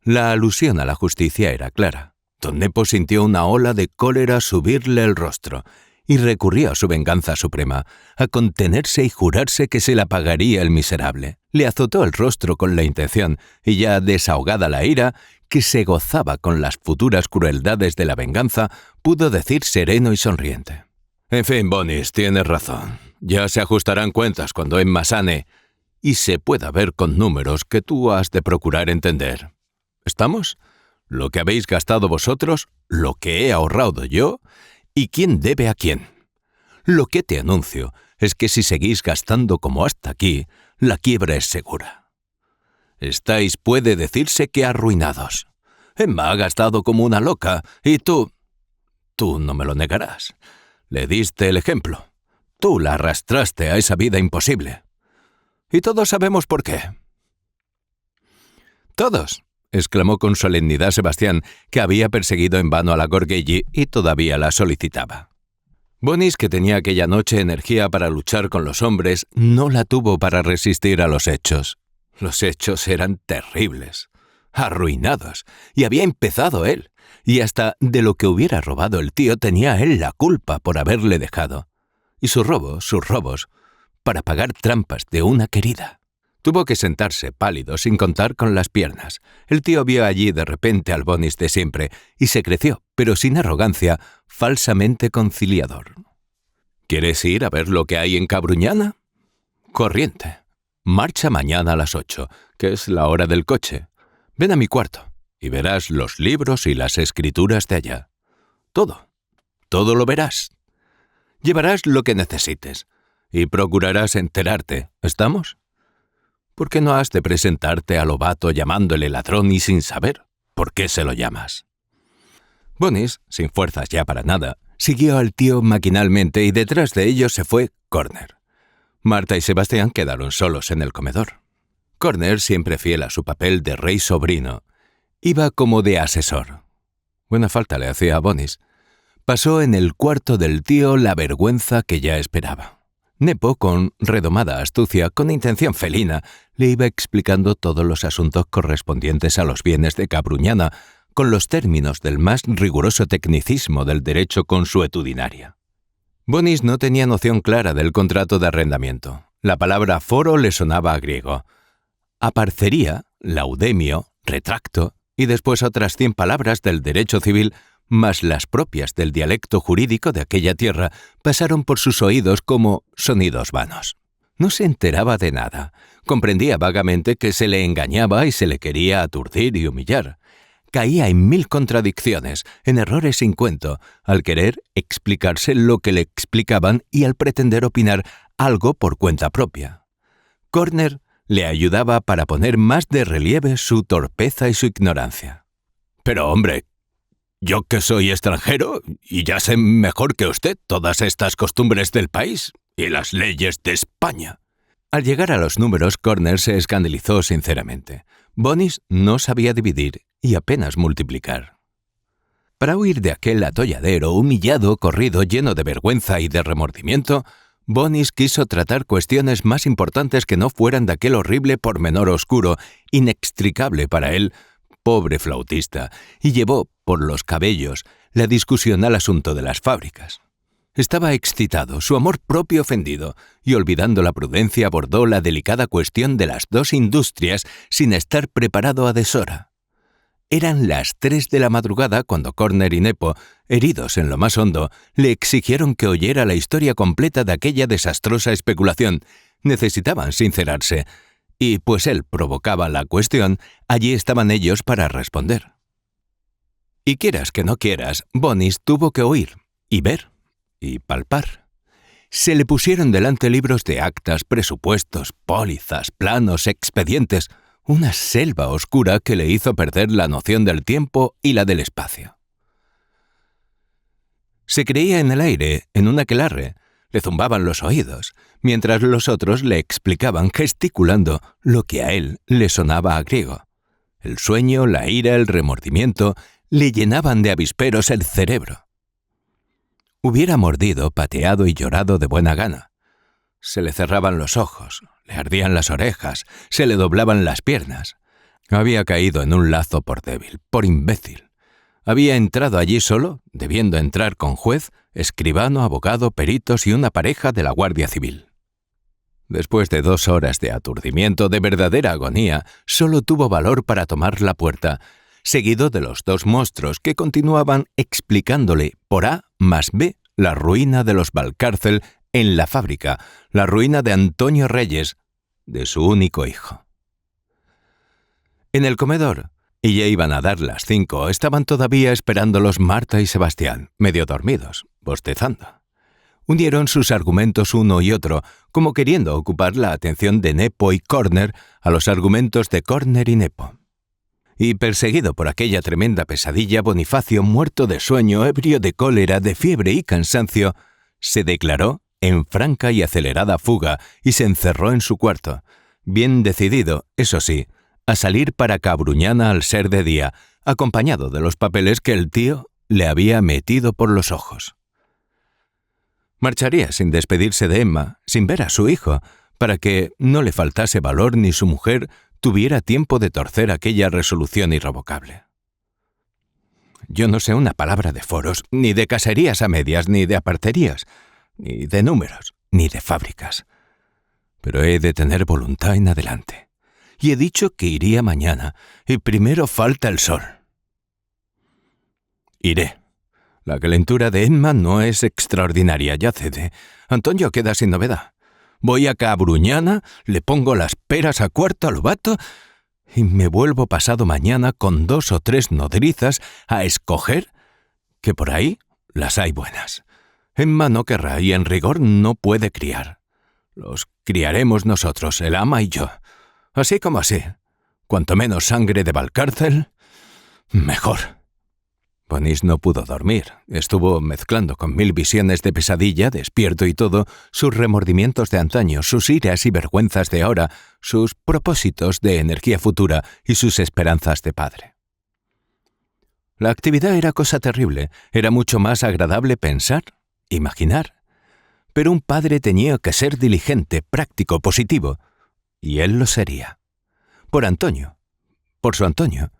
A: La alusión a la justicia era clara. Don Nepo sintió una ola de cólera subirle el rostro y recurrió a su venganza suprema, a contenerse y jurarse que se la pagaría el miserable. Le azotó el rostro con la intención, y ya desahogada la ira, que se gozaba con las futuras crueldades de la venganza, pudo decir sereno y sonriente. En fin, Bonis, tienes razón. Ya se ajustarán cuentas cuando Emma sane, y se pueda ver con números que tú has de procurar entender. ¿Estamos? Lo que habéis gastado vosotros, lo que he ahorrado yo, y quién debe a quién. Lo que te anuncio es que si seguís gastando como hasta aquí, la quiebra es segura. Estáis, puede decirse que arruinados. Emma ha gastado como una loca, y tú no me lo negarás. Le diste el ejemplo. Tú la arrastraste a esa vida imposible. Y todos sabemos por qué. Todos, exclamó con solemnidad Sebastián, que había perseguido en vano a la Gorghelli y todavía la solicitaba. Bonis, que tenía aquella noche energía para luchar con los hombres, no la tuvo para resistir a los hechos. Los hechos eran terribles, arruinados, y había empezado él, y hasta de lo que hubiera robado el tío tenía él la culpa por haberle dejado. Y sus robos, para pagar trampas de una querida. Tuvo que sentarse pálido sin contar con las piernas. El tío vio allí de repente al Bonis de siempre y se creció, pero sin arrogancia, falsamente conciliador. ¿Quieres ir a ver lo que hay en Cabruñana? Corriente. Marcha mañana a las 8, que es la hora del coche. Ven a mi cuarto y verás los libros y las escrituras de allá. Todo lo verás. Llevarás lo que necesites y procurarás enterarte. ¿Estamos? ¿Por qué no has de presentarte a Lobato llamándole ladrón y sin saber por qué se lo llamas? Bonis, sin fuerzas ya para nada, siguió al tío maquinalmente y detrás de ellos se fue Corner. Marta y Sebastián quedaron solos en el comedor. Corner, siempre fiel a su papel de rey sobrino, iba como de asesor. Buena falta le hacía a Bonis. Pasó en el cuarto del tío la vergüenza que ya esperaba. Nepo, con redomada astucia, con intención felina, le iba explicando todos los asuntos correspondientes a los bienes de Cabruñana, con los términos del más riguroso tecnicismo del derecho consuetudinario. Bonis no tenía noción clara del contrato de arrendamiento. La palabra foro le sonaba a griego. Aparcería, laudemio, retracto, y después otras 100 palabras del derecho civil, más las propias del dialecto jurídico de aquella tierra, pasaron por sus oídos como sonidos vanos. No se enteraba de nada. Comprendía vagamente que se le engañaba y se le quería aturdir y humillar. Caía en 1000 contradicciones, en errores sin cuento, al querer explicarse lo que le explicaban y al pretender opinar algo por cuenta propia. Corner le ayudaba para poner más de relieve su torpeza y su ignorancia. Pero hombre, yo que soy extranjero y ya sé mejor que usted todas estas costumbres del país y las leyes de España. Al llegar a los números, Corner se escandalizó sinceramente. Bonis no sabía dividir y apenas multiplicar. Para huir de aquel atolladero humillado, corrido, lleno de vergüenza y de remordimiento, Bonis quiso tratar cuestiones más importantes que no fueran de aquel horrible pormenor oscuro, inextricable para él, pobre flautista, y llevó, por los cabellos, la discusión al asunto de las fábricas. Estaba excitado, su amor propio ofendido, y olvidando la prudencia abordó la delicada cuestión de las dos industrias sin estar preparado a deshora. Eran las 3 de la madrugada cuando Corner y Nepo, heridos en lo más hondo, le exigieron que oyera la historia completa de aquella desastrosa especulación. Necesitaban sincerarse, y pues él provocaba la cuestión, allí estaban ellos para responder. Y quieras que no quieras, Bonis tuvo que oír, y ver, y palpar. Se le pusieron delante libros de actas, presupuestos, pólizas, planos, expedientes, una selva oscura que le hizo perder la noción del tiempo y la del espacio. Se creía en el aire, en un aquelarre, le zumbaban los oídos, mientras los otros le explicaban gesticulando lo que a él le sonaba a griego. El sueño, la ira, el remordimiento le llenaban de avisperos el cerebro. Hubiera mordido, pateado y llorado de buena gana. Se le cerraban los ojos, le ardían las orejas, se le doblaban las piernas. Había caído en un lazo por débil, por imbécil. Había entrado allí solo, debiendo entrar con juez, escribano, abogado, peritos y una pareja de la Guardia Civil. Después de 2 horas de aturdimiento, de verdadera agonía, solo tuvo valor para tomar la puerta, seguido de los 2 monstruos que continuaban explicándole por A más B la ruina de los Valcárcel en la fábrica, la ruina de Antonio Reyes, de su único hijo. En el comedor, y ya iban a dar las 5, estaban todavía esperándolos Marta y Sebastián, medio dormidos, bostezando. Unieron sus argumentos uno y otro, como queriendo ocupar la atención de Nepo y Corner a los argumentos de Corner y Nepo. Y perseguido por aquella tremenda pesadilla, Bonifacio, muerto de sueño, ebrio de cólera, de fiebre y cansancio, se declaró en franca y acelerada fuga y se encerró en su cuarto, bien decidido, eso sí, a salir para Cabruñana al ser de día, acompañado de los papeles que el tío le había metido por los ojos. Marcharía sin despedirse de Emma, sin ver a su hijo, para que no le faltase valor ni su mujer tuviera tiempo de torcer aquella resolución irrevocable. Yo no sé una palabra de foros, ni de caserías a medias, ni de aparterías, ni de números, ni de fábricas. Pero he de tener voluntad en adelante. Y he dicho que iría mañana, y primero falta el sol. Iré. La calentura de Emma no es extraordinaria, ya cede. Antonio queda sin novedad. Voy a Cabruñana, le pongo las peras a cuarto al Lobato y me vuelvo pasado mañana con 2 o 3 nodrizas a escoger, que por ahí las hay buenas. Emma no querrá y en rigor no puede criar. Los criaremos nosotros, el ama y yo. Así como así. Cuanto menos sangre de Valcárcel, mejor. Bonis no pudo dormir. Estuvo mezclando con 1000 visiones de pesadilla, despierto y todo, sus remordimientos de antaño, sus iras y vergüenzas de ahora, sus propósitos de energía futura y sus esperanzas de padre. La actividad era cosa terrible. Era mucho más agradable pensar, imaginar. Pero un padre tenía que ser diligente, práctico, positivo. Y él lo sería. Por Antonio. Por su Antonio.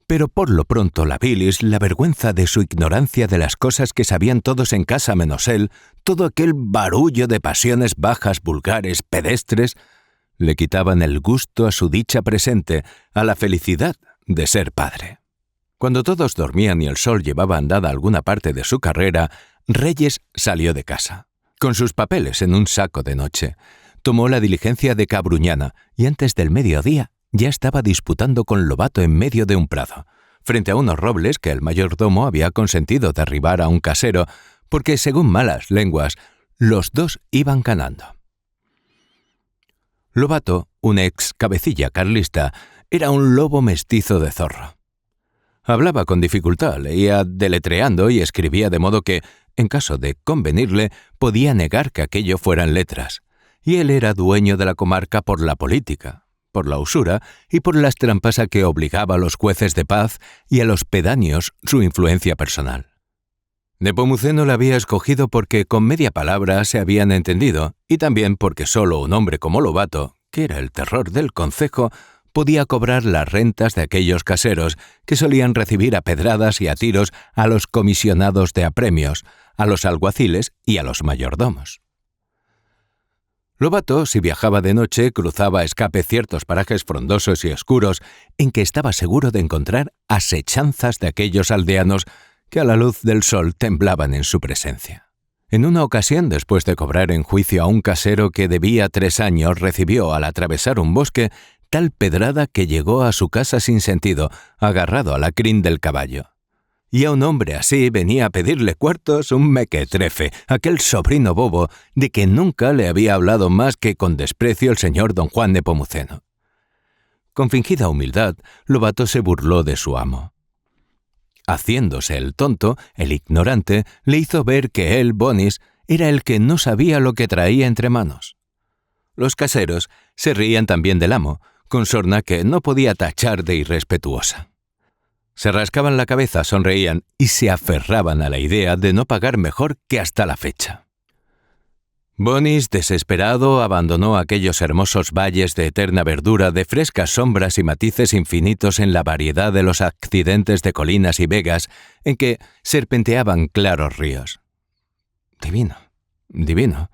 A: Pero por lo pronto la bilis, la vergüenza de su ignorancia de las cosas que sabían todos en casa menos él, todo aquel barullo de pasiones bajas, vulgares, pedestres, le quitaban el gusto a su dicha presente, a la felicidad de ser padre. Cuando todos dormían y el sol llevaba andada alguna parte de su carrera, Reyes salió de casa, con sus papeles en un saco de noche. Tomó la diligencia de Cabruñana y antes del mediodía ya estaba disputando con Lobato en medio de un prado, frente a unos robles que el mayordomo había consentido derribar a un casero, porque, según malas lenguas, los 2 iban ganando. Lobato, un ex cabecilla carlista, era un lobo mestizo de zorro. Hablaba con dificultad, leía deletreando y escribía de modo que, en caso de convenirle, podía negar que aquello fueran letras. Y él era dueño de la comarca por la política, por la usura y por las trampas a que obligaba a los jueces de paz y a los pedáneos su influencia personal. Nepomuceno la había escogido porque con media palabra se habían entendido y también porque solo un hombre como Lobato, que era el terror del concejo, podía cobrar las rentas de aquellos caseros que solían recibir a pedradas y a tiros a los comisionados de apremios, a los alguaciles y a los mayordomos. Lobato, si viajaba de noche, cruzaba a escape ciertos parajes frondosos y oscuros en que estaba seguro de encontrar asechanzas de aquellos aldeanos que a la luz del sol temblaban en su presencia. En una ocasión, después de cobrar en juicio a un casero que debía 3 años, recibió al atravesar un bosque tal pedrada que llegó a su casa sin sentido, agarrado a la crin del caballo. Y a un hombre así venía a pedirle cuartos un mequetrefe, aquel sobrino bobo de que nunca le había hablado más que con desprecio el señor don Juan Nepomuceno. Con fingida humildad, Lobato se burló de su amo. Haciéndose el tonto, el ignorante le hizo ver que él, Bonis, era el que no sabía lo que traía entre manos. Los caseros se reían también del amo, con sorna que no podía tachar de irrespetuosa. Se rascaban la cabeza, sonreían y se aferraban a la idea de no pagar mejor que hasta la fecha. Bonis, desesperado, abandonó aquellos hermosos valles de eterna verdura, de frescas sombras y matices infinitos en la variedad de los accidentes de colinas y vegas en que serpenteaban claros ríos. Divino, divino.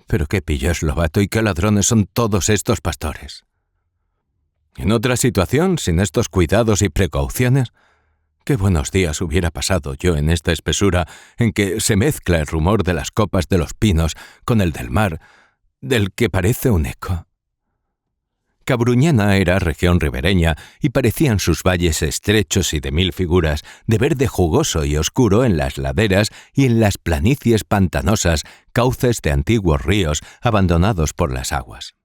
A: Pero qué pillo es Lobato y qué ladrones son todos estos pastores. En otra situación, sin estos cuidados y precauciones, qué buenos días hubiera pasado yo en esta espesura en que se mezcla el rumor de las copas de los pinos con el del mar, del que parece un eco. Cabruñena era región ribereña y parecían sus valles estrechos y de 1000 figuras, de verde jugoso y oscuro en las laderas y en las planicies pantanosas, cauces de antiguos ríos abandonados por las aguas.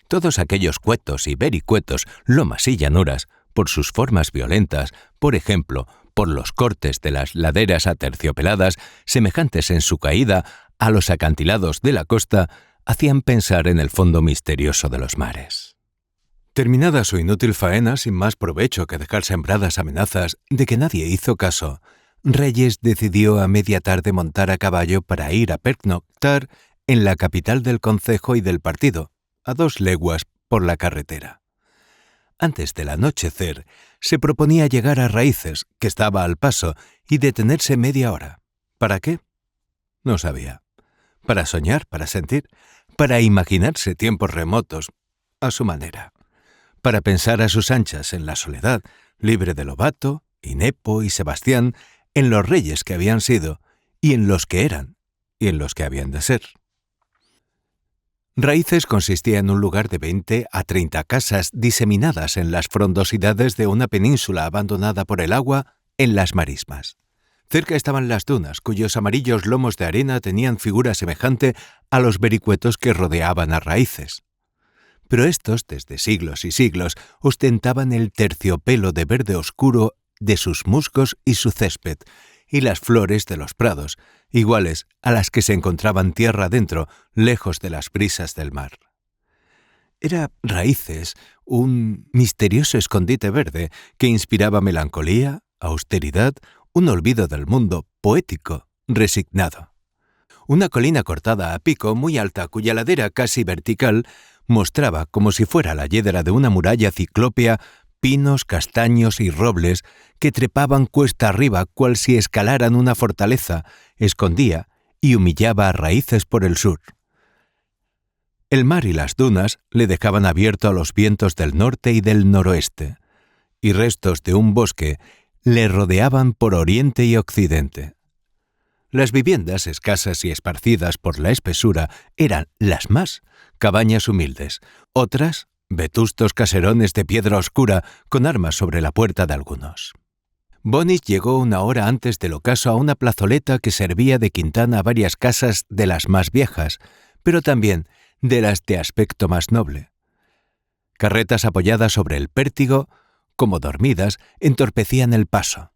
A: Todos aquellos cuetos y vericuetos, lomas y llanuras, por sus formas violentas, por ejemplo, por los cortes de las laderas aterciopeladas, semejantes en su caída a los acantilados de la costa, hacían pensar en el fondo misterioso de los mares. Terminada su inútil faena, sin más provecho que dejar sembradas amenazas de que nadie hizo caso, Reyes decidió a media tarde montar a caballo para ir a pernoctar en la capital del concejo y del partido, a 2 leguas por la carretera. Antes del anochecer, se proponía llegar a Raíces, que estaba al paso, y detenerse media hora. ¿Para qué? No sabía. Para soñar, para sentir, para imaginarse tiempos remotos, a su manera. Para pensar a sus anchas en la soledad, libre de Lobato, y Nepo y Sebastián, en los reyes que habían sido, y en los que eran, y en los que habían de ser. Raíces consistía en un lugar de 20 a 30 casas diseminadas en las frondosidades de una península abandonada por el agua en las marismas. Cerca estaban las dunas, cuyos amarillos lomos de arena tenían figura semejante a los vericuetos que rodeaban a Raíces. Pero estos, desde siglos y siglos, ostentaban el terciopelo de verde oscuro de sus musgos y su césped, y las flores de los prados, iguales a las que se encontraban tierra adentro, lejos de las brisas del mar. Era Raíces un misterioso escondite verde que inspiraba melancolía, austeridad, un olvido del mundo poético, resignado. Una colina cortada a pico muy alta, cuya ladera casi vertical mostraba, como si fuera la yedra de una muralla ciclópea, pinos, castaños y robles que trepaban cuesta arriba cual si escalaran una fortaleza, escondía y humillaba a Raíces por el sur. El mar y las dunas le dejaban abierto a los vientos del norte y del noroeste, y restos de un bosque le rodeaban por oriente y occidente. Las viviendas, escasas y esparcidas por la espesura, eran las más cabañas humildes, otras vetustos caserones de piedra oscura con armas sobre la puerta de algunos. Bonis llegó 1 hora antes del ocaso a una plazoleta que servía de quintana a varias casas de las más viejas, pero también de las de aspecto más noble. Carretas apoyadas sobre el pértigo, como dormidas, entorpecían el paso.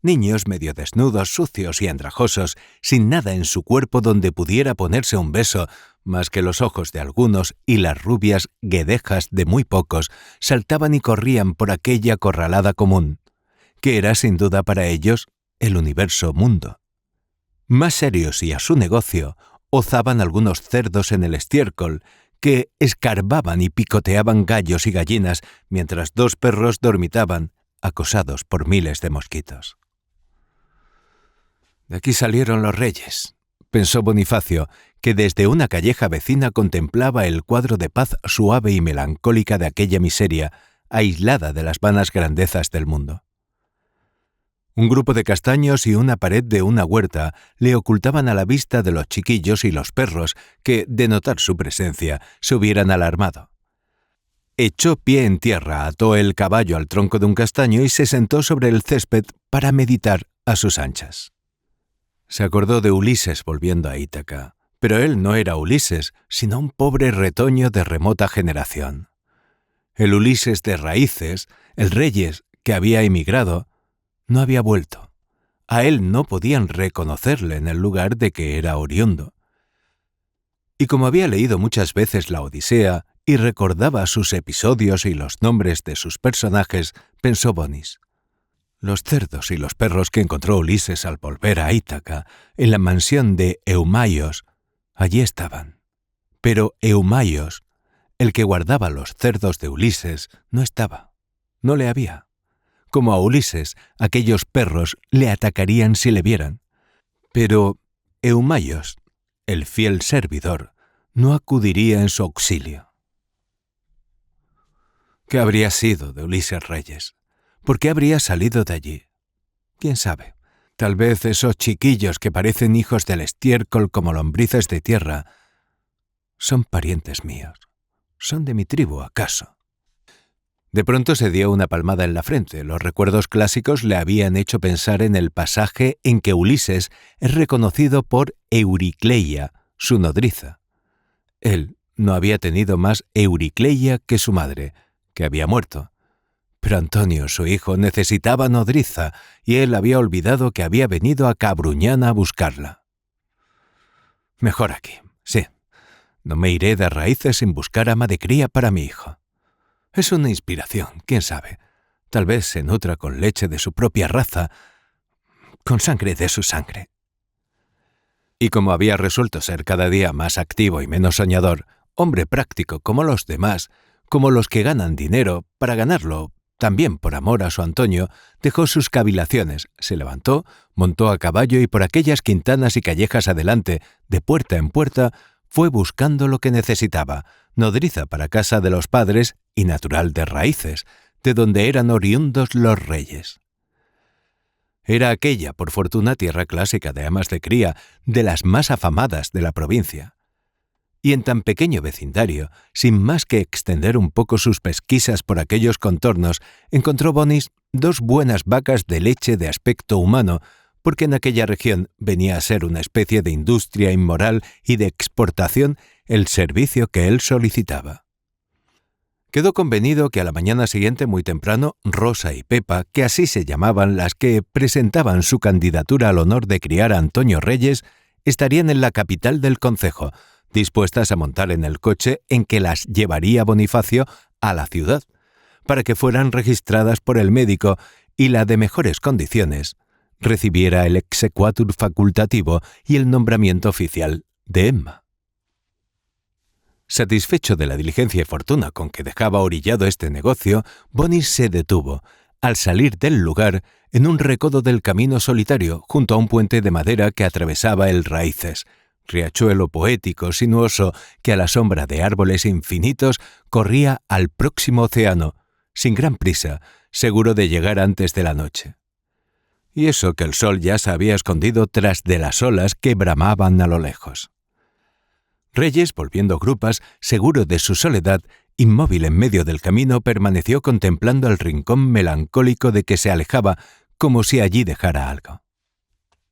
A: Niños medio desnudos, sucios y andrajosos, sin nada en su cuerpo donde pudiera ponerse un beso, más que los ojos de algunos y las rubias guedejas de muy pocos, saltaban y corrían por aquella corralada común, que era sin duda para ellos el universo mundo. Más serios y a su negocio, ozaban algunos cerdos en el estiércol, que escarbaban y picoteaban gallos y gallinas, mientras dos perros dormitaban, acosados por miles de mosquitos. De aquí salieron los reyes, pensó Bonifacio, que desde una calleja vecina contemplaba el cuadro de paz suave y melancólica de aquella miseria, aislada de las vanas grandezas del mundo. Un grupo de castaños y una pared de una huerta le ocultaban a la vista de los chiquillos y los perros que, de notar su presencia, se hubieran alarmado. Echó pie en tierra, ató el caballo al tronco de un castaño y se sentó sobre el césped para meditar a sus anchas. Se acordó de Ulises volviendo a Ítaca, pero él no era Ulises, sino un pobre retoño de remota generación. El Ulises de raíces, el Reyes que había emigrado, no había vuelto. A él no podían reconocerle en el lugar de que era oriundo. Y como había leído muchas veces la Odisea y recordaba sus episodios y los nombres de sus personajes, pensó Bonis: los cerdos y los perros que encontró Ulises al volver a Ítaca, en la mansión de Eumaios, allí estaban. Pero Eumaios, el que guardaba los cerdos de Ulises, no estaba. No le había. Como a Ulises, aquellos perros le atacarían si le vieran. Pero Eumaios, el fiel servidor, no acudiría en su auxilio. ¿Qué habría sido de Ulises Reyes? ¿Por qué habría salido de allí? ¿Quién sabe? Tal vez esos chiquillos que parecen hijos del estiércol como lombrices de tierra son parientes míos. ¿Son de mi tribu, acaso? De pronto se dio una palmada en la frente. Los recuerdos clásicos le habían hecho pensar en el pasaje en que Ulises es reconocido por Euricleia, su nodriza. Él no había tenido más Euricleia que su madre, que había muerto. Pero Antonio, su hijo, necesitaba nodriza, y él había olvidado que había venido a Cabruñana a buscarla. Mejor aquí, sí. No me iré de raíces sin buscar ama de cría para mi hijo. Es una inspiración, quién sabe. Tal vez se nutra con leche de su propia raza, con sangre de su sangre. Y como había resuelto ser cada día más activo y menos soñador, hombre práctico como los demás, como los que ganan dinero para ganarlo, también por amor a su Antonio, dejó sus cavilaciones, se levantó, montó a caballo y por aquellas quintanas y callejas adelante, de puerta en puerta, fue buscando lo que necesitaba, nodriza para casa de los padres y natural de raíces, de donde eran oriundos los reyes. Era aquella, por fortuna, tierra clásica de amas de cría, de las más afamadas de la provincia. Y en tan pequeño vecindario, sin más que extender un poco sus pesquisas por aquellos contornos, encontró Bonis 2 buenas vacas de leche de aspecto humano, porque en aquella región venía a ser una especie de industria inmoral y de exportación el servicio que él solicitaba. Quedó convenido que a la mañana siguiente muy temprano, Rosa y Pepa, que así se llamaban las que presentaban su candidatura al honor de criar a Antonio Reyes, estarían en la capital del concejo, dispuestas a montar en el coche en que las llevaría Bonifacio a la ciudad, para que fueran registradas por el médico y la de mejores condiciones recibiera el exequatur facultativo y el nombramiento oficial de Emma. Satisfecho de la diligencia y fortuna con que dejaba orillado este negocio, Bonis se detuvo, al salir del lugar, en un recodo del camino solitario, junto a un puente de madera que atravesaba el Raíces, riachuelo poético, sinuoso, que a la sombra de árboles infinitos corría al próximo océano, sin gran prisa, seguro de llegar antes de la noche. Y eso que el sol ya se había escondido tras de las olas que bramaban a lo lejos. Reyes, volviendo grupas, seguro de su soledad, inmóvil en medio del camino, permaneció contemplando el rincón melancólico de que se alejaba, como si allí dejara algo.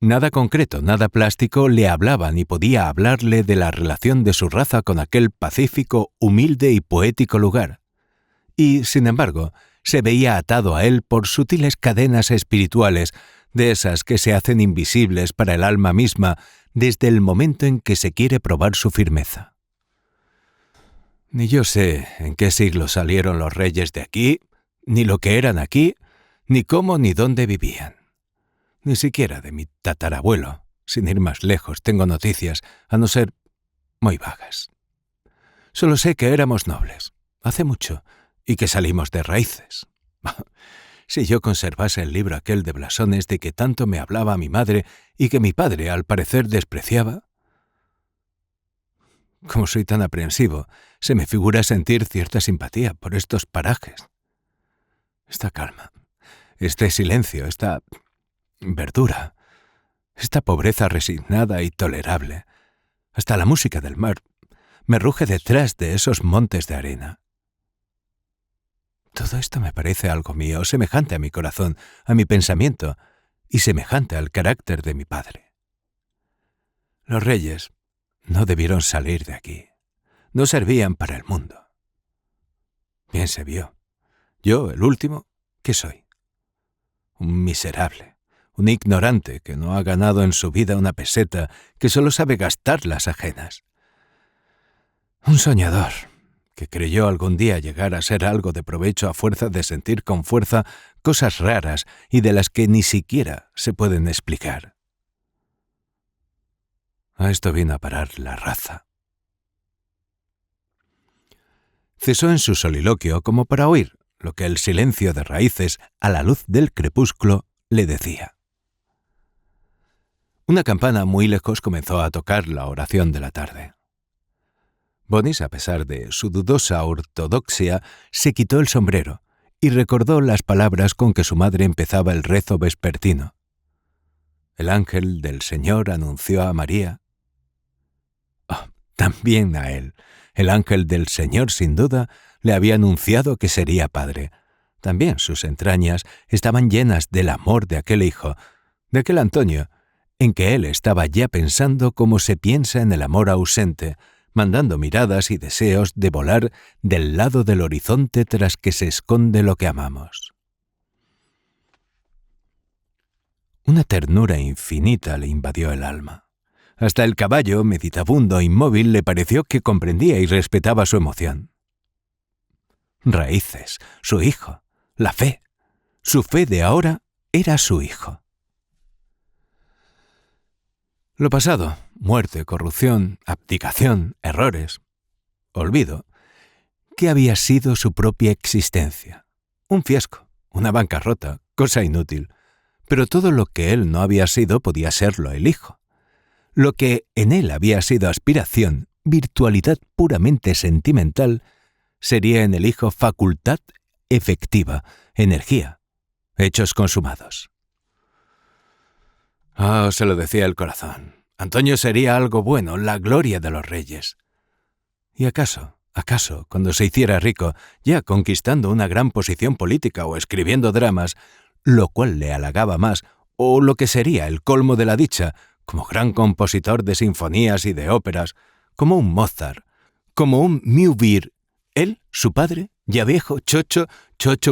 A: Nada concreto, nada plástico le hablaba ni podía hablarle de la relación de su raza con aquel pacífico, humilde y poético lugar. Y, sin embargo, se veía atado a él por sutiles cadenas espirituales, de esas que se hacen invisibles para el alma misma desde el momento en que se quiere probar su firmeza. Ni yo sé en qué siglo salieron los reyes de aquí, ni lo que eran aquí, ni cómo ni dónde vivían. Ni siquiera de mi tatarabuelo. Sin ir más lejos, tengo noticias, a no ser muy vagas. Solo sé que éramos nobles, hace mucho, y que salimos de raíces. Si yo conservase el libro aquel de blasones de que tanto me hablaba mi madre y que mi padre, al parecer, despreciaba. Como soy tan aprensivo, se me figura sentir cierta simpatía por estos parajes. Esta calma, este silencio, esta verdura, esta pobreza resignada y tolerable. Hasta la música del mar me ruge detrás de esos montes de arena. Todo esto me parece algo mío, semejante a mi corazón, a mi pensamiento y semejante al carácter de mi padre. Los reyes no debieron salir de aquí. No servían para el mundo. Bien se vio. Yo, el último, ¿qué soy? Un miserable, un ignorante que no ha ganado en su vida una peseta, que solo sabe gastar las ajenas. Un soñador que creyó algún día llegar a ser algo de provecho a fuerza de sentir con fuerza cosas raras y de las que ni siquiera se pueden explicar. A esto vino a parar la raza. Cesó en su soliloquio como para oír lo que el silencio de raíces a la luz del crepúsculo le decía. Una campana muy lejos comenzó a tocar la oración de la tarde. Bonis, a pesar de su dudosa ortodoxia, se quitó el sombrero y recordó las palabras con que su madre empezaba el rezo vespertino. El ángel del Señor anunció a María. Oh, también a él. El ángel del Señor, sin duda, le había anunciado que sería padre. También sus entrañas estaban llenas del amor de aquel hijo, de aquel Antonio, en que él estaba ya pensando como se piensa en el amor ausente, mandando miradas y deseos de volar del lado del horizonte tras que se esconde lo que amamos. Una ternura infinita le invadió el alma. Hasta el caballo, meditabundo e inmóvil, le pareció que comprendía y respetaba su emoción. Raíces, su hijo, la fe. Su fe de ahora era su hijo. Lo pasado, muerte, corrupción, abdicación, errores, olvido, ¿qué había sido su propia existencia? Un fiasco, una bancarrota, cosa inútil. Pero todo lo que él no había sido podía serlo el hijo. Lo que en él había sido aspiración, virtualidad puramente sentimental, sería en el hijo facultad efectiva, energía, hechos consumados. Se lo decía el corazón. Antonio sería algo bueno, la gloria de los reyes. ¿Y acaso, cuando se hiciera rico, ya conquistando una gran posición política o escribiendo dramas, lo cual le halagaba más, o lo que sería el colmo de la dicha, como gran compositor de sinfonías y de óperas, como un Mozart, como un Meyerbeer, él, su padre, ya viejo, chocho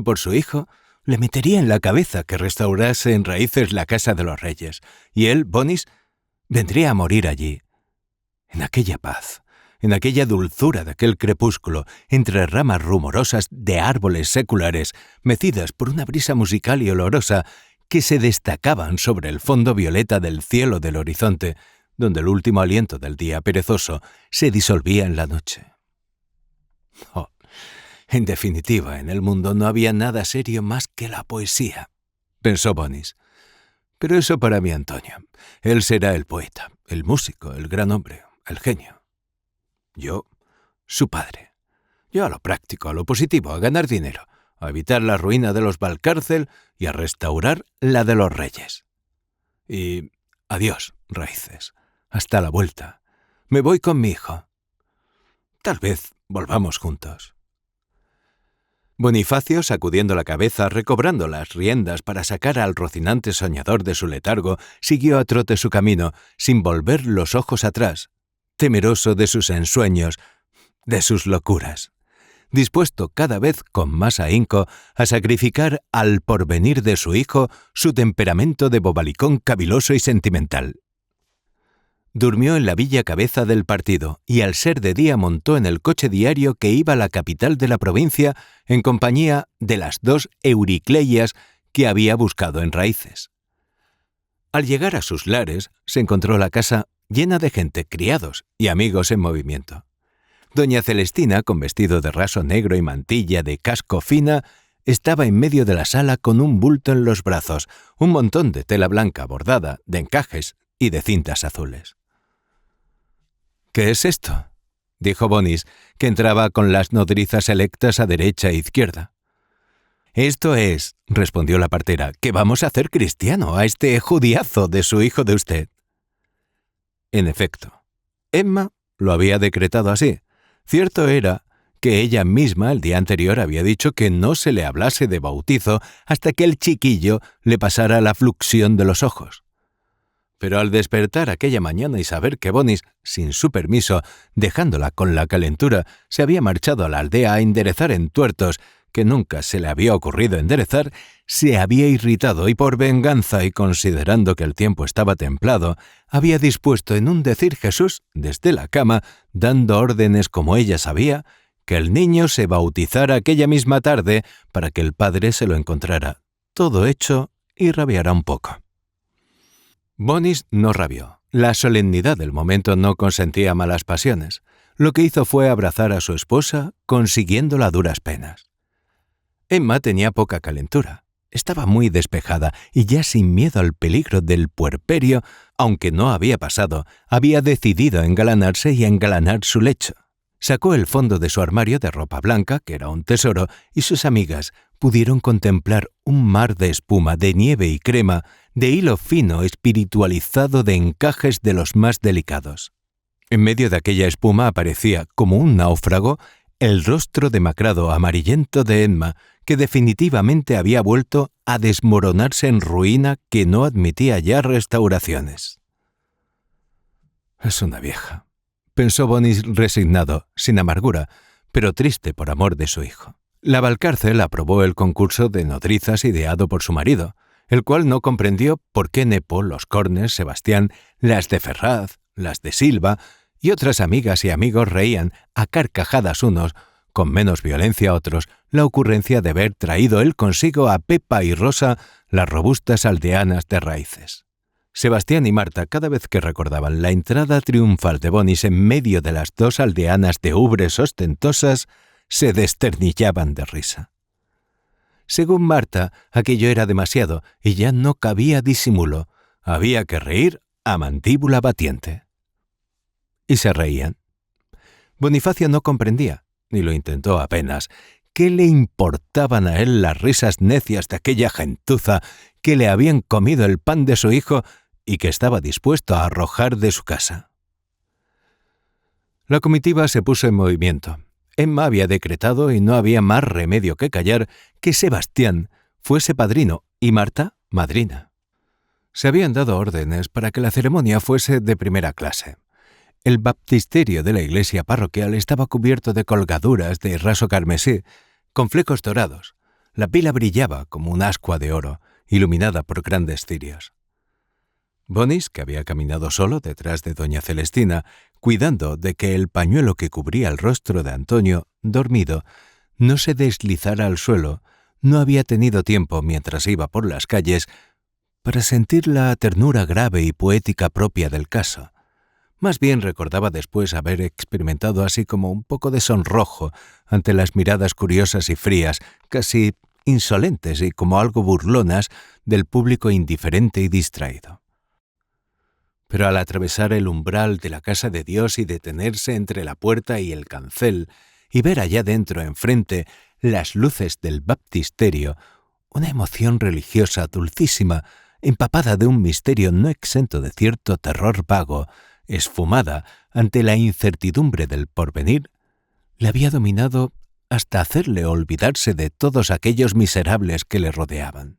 A: por su hijo, le metería en la cabeza que restaurase en raíces la casa de los reyes, y él, Bonis, vendría a morir allí, en aquella paz, en aquella dulzura de aquel crepúsculo, entre ramas rumorosas de árboles seculares, mecidas por una brisa musical y olorosa que se destacaban sobre el fondo violeta del cielo del horizonte, donde el último aliento del día perezoso se disolvía en la noche. En definitiva, en el mundo no había nada serio más que la poesía, pensó Bonis. Pero eso para mi Antonio. Él será el poeta, el músico, el gran hombre, el genio. Yo, su padre. Yo a lo práctico, a lo positivo, a ganar dinero, a evitar la ruina de los Valcárcel y a restaurar la de los reyes. Y adiós, raíces. Hasta la vuelta. Me voy con mi hijo. Tal vez volvamos juntos. Bonifacio, sacudiendo la cabeza, recobrando las riendas para sacar al Rocinante soñador de su letargo, siguió a trote su camino, sin volver los ojos atrás, temeroso de sus ensueños, de sus locuras. dispuesto cada vez con más ahínco a sacrificar al porvenir de su hijo su temperamento de bobalicón caviloso y sentimental. Durmió en la villa cabeza del partido y al ser de día montó en el coche diario que iba a la capital de la provincia en compañía de las 2 Euricleias que había buscado en Raíces. Al llegar a sus lares, se encontró la casa llena de gente, criados y amigos en movimiento. Doña Celestina, con vestido de raso negro y mantilla de casco fina, estaba en medio de la sala con un bulto en los brazos, un montón de tela blanca bordada, de encajes y de cintas azules. «¿Qué es esto?», dijo Bonis, que entraba con las nodrizas electas a derecha e izquierda. «Esto es», respondió la partera, «que vamos a hacer cristiano a este judiazo de su hijo de usted». En efecto, Emma lo había decretado así. Cierto era que ella misma el día anterior había dicho que no se le hablase de bautizo hasta que el chiquillo le pasara la fluxión de los ojos. Pero al despertar aquella mañana y saber que Bonis, sin su permiso, dejándola con la calentura, se había marchado a la aldea a enderezar entuertos que nunca se le había ocurrido enderezar, se había irritado y por venganza y considerando que el tiempo estaba templado, había dispuesto en un decir Jesús desde la cama, dando órdenes como ella sabía, que el niño se bautizara aquella misma tarde para que el padre se lo encontrara todo hecho y rabiara un poco. Bonis no rabió. La solemnidad del momento no consentía malas pasiones. Lo que hizo fue abrazar a su esposa, consiguiéndola a duras penas. Emma tenía poca calentura. Estaba muy despejada y ya sin miedo al peligro del puerperio, aunque no había pasado, había decidido engalanarse y engalanar su lecho. Sacó el fondo de su armario de ropa blanca, que era un tesoro, y sus amigas pudieron contemplar un mar de espuma, de nieve y crema, de hilo fino espiritualizado de encajes de los más delicados. En medio de aquella espuma aparecía, como un náufrago, el rostro demacrado amarillento de Emma, que definitivamente había vuelto a desmoronarse en ruina que no admitía ya restauraciones. «Es una vieja», pensó Bonis resignado, sin amargura, pero triste por amor de su hijo. La Valcárcel aprobó el concurso de nodrizas ideado por su marido, el cual no comprendió por qué Nepo, los Cornes, Sebastián, las de Ferraz, las de Silva y otras amigas y amigos reían a carcajadas unos, con menos violencia otros, la ocurrencia de haber traído él consigo a Pepa y Rosa, las robustas aldeanas de Raíces. Sebastián y Marta, cada vez que recordaban la entrada triunfal de Bonis en medio de las 2 aldeanas de ubres ostentosas, se desternillaban de risa. Según Marta, aquello era demasiado y ya no cabía disimulo. Había que reír a mandíbula batiente. Y se reían. Bonifacio no comprendía, ni lo intentó apenas, qué le importaban a él las risas necias de aquella gentuza que le habían comido el pan de su hijo y que estaba dispuesto a arrojar de su casa. La comitiva se puso en movimiento. Emma había decretado, y no había más remedio que callar, que Sebastián fuese padrino y Marta madrina. Se habían dado órdenes para que la ceremonia fuese de primera clase. El baptisterio de la iglesia parroquial estaba cubierto de colgaduras de raso carmesí, con flecos dorados. La pila brillaba como un ascua de oro, iluminada por grandes cirios. Bonis, que había caminado solo detrás de doña Celestina, cuidando de que el pañuelo que cubría el rostro de Antonio, dormido, no se deslizara al suelo, no había tenido tiempo, mientras iba por las calles, para sentir la ternura grave y poética propia del caso. Más bien recordaba después haber experimentado así como un poco de sonrojo ante las miradas curiosas y frías, casi insolentes y como algo burlonas, del público indiferente y distraído. Pero al atravesar el umbral de la casa de Dios y detenerse entre la puerta y el cancel, y ver allá dentro, enfrente, las luces del baptisterio, una emoción religiosa dulcísima, empapada de un misterio no exento de cierto terror vago, esfumada ante la incertidumbre del porvenir, le había dominado hasta hacerle olvidarse de todos aquellos miserables que le rodeaban.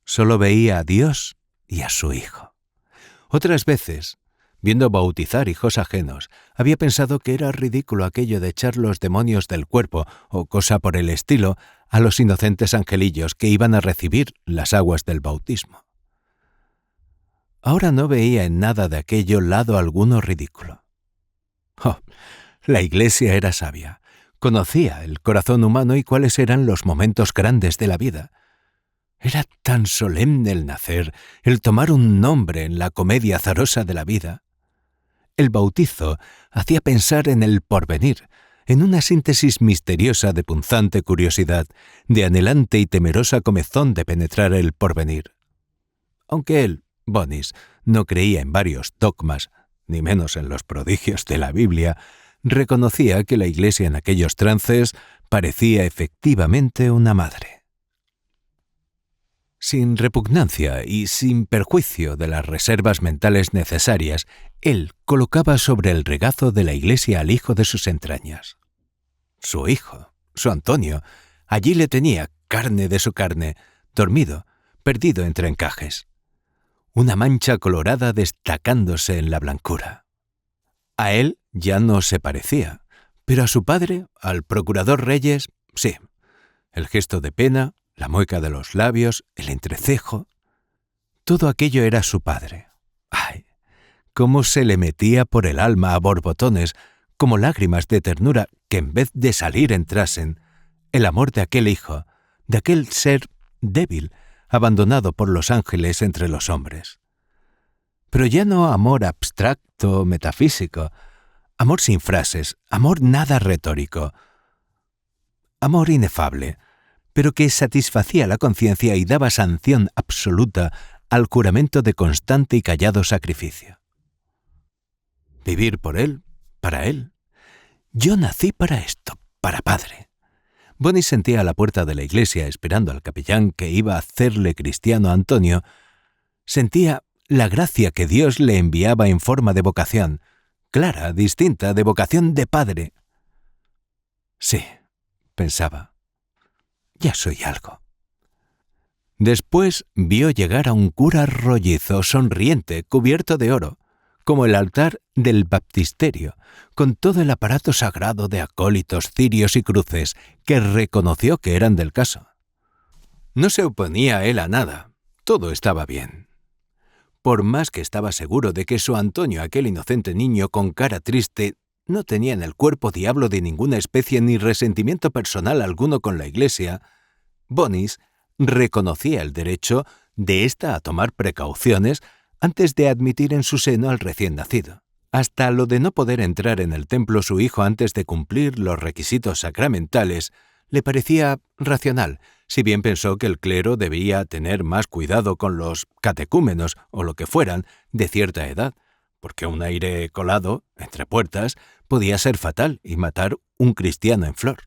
A: Solo veía a Dios y a su hijo. Otras veces Viendo bautizar hijos ajenos, había pensado que era ridículo aquello de echar los demonios del cuerpo o cosa por el estilo a los inocentes angelillos que iban a recibir las aguas del bautismo. Ahora no veía en nada de aquello lado alguno ridículo. Oh, la Iglesia era sabia. Conocía el corazón humano y cuáles eran los momentos grandes de la vida. Era tan solemne el nacer, el tomar un nombre en la comedia azarosa de la vida. El bautizo hacía pensar en el porvenir, en una síntesis misteriosa de punzante curiosidad, de anhelante y temerosa comezón de penetrar el porvenir. Aunque él, Bonis, no creía en varios dogmas, ni menos en los prodigios de la Biblia, reconocía que la Iglesia en aquellos trances parecía efectivamente una madre. Sin repugnancia y sin perjuicio de las reservas mentales necesarias, él colocaba sobre el regazo de la Iglesia al hijo de sus entrañas. Su hijo, su Antonio, allí le tenía, carne de su carne, dormido, perdido entre encajes. Una mancha colorada destacándose en la blancura. A él ya no se parecía, pero a su padre, al procurador Reyes, sí. El gesto de pena, la mueca de los labios, el entrecejo, todo aquello era su padre. ¡Ay! Cómo se le metía por el alma a borbotones, como lágrimas de ternura que en vez de salir entrasen, el amor de aquel hijo, de aquel ser débil, abandonado por los ángeles entre los hombres. Pero ya no amor abstracto, metafísico, amor sin frases, amor nada retórico, amor inefable, pero que satisfacía la conciencia y daba sanción absoluta al juramento de constante y callado sacrificio. Vivir por él, para él. Yo nací para esto, para padre. Bonis sentía a la puerta de la iglesia esperando al capellán que iba a hacerle cristiano a Antonio. Sentía la gracia que Dios le enviaba en forma de vocación, clara, distinta, de vocación de padre. Sí, pensaba, ya soy algo. Después vio llegar a un cura rollizo, sonriente, cubierto de oro, como el altar del baptisterio, con todo el aparato sagrado de acólitos, cirios y cruces, que reconoció que eran del caso. No se oponía él a nada, todo estaba bien. Por más que estaba seguro de que su Antonio, aquel inocente niño con cara triste, no tenía en el cuerpo diablo de ninguna especie ni resentimiento personal alguno con la Iglesia, Bonis reconocía el derecho de ésta a tomar precauciones antes de admitir en su seno al recién nacido. Hasta lo de no poder entrar en el templo su hijo antes de cumplir los requisitos sacramentales le parecía racional, si bien pensó que el clero debía tener más cuidado con los catecúmenos o lo que fueran de cierta edad, porque un aire colado, entre puertas, podía ser fatal y matar un cristiano en flor.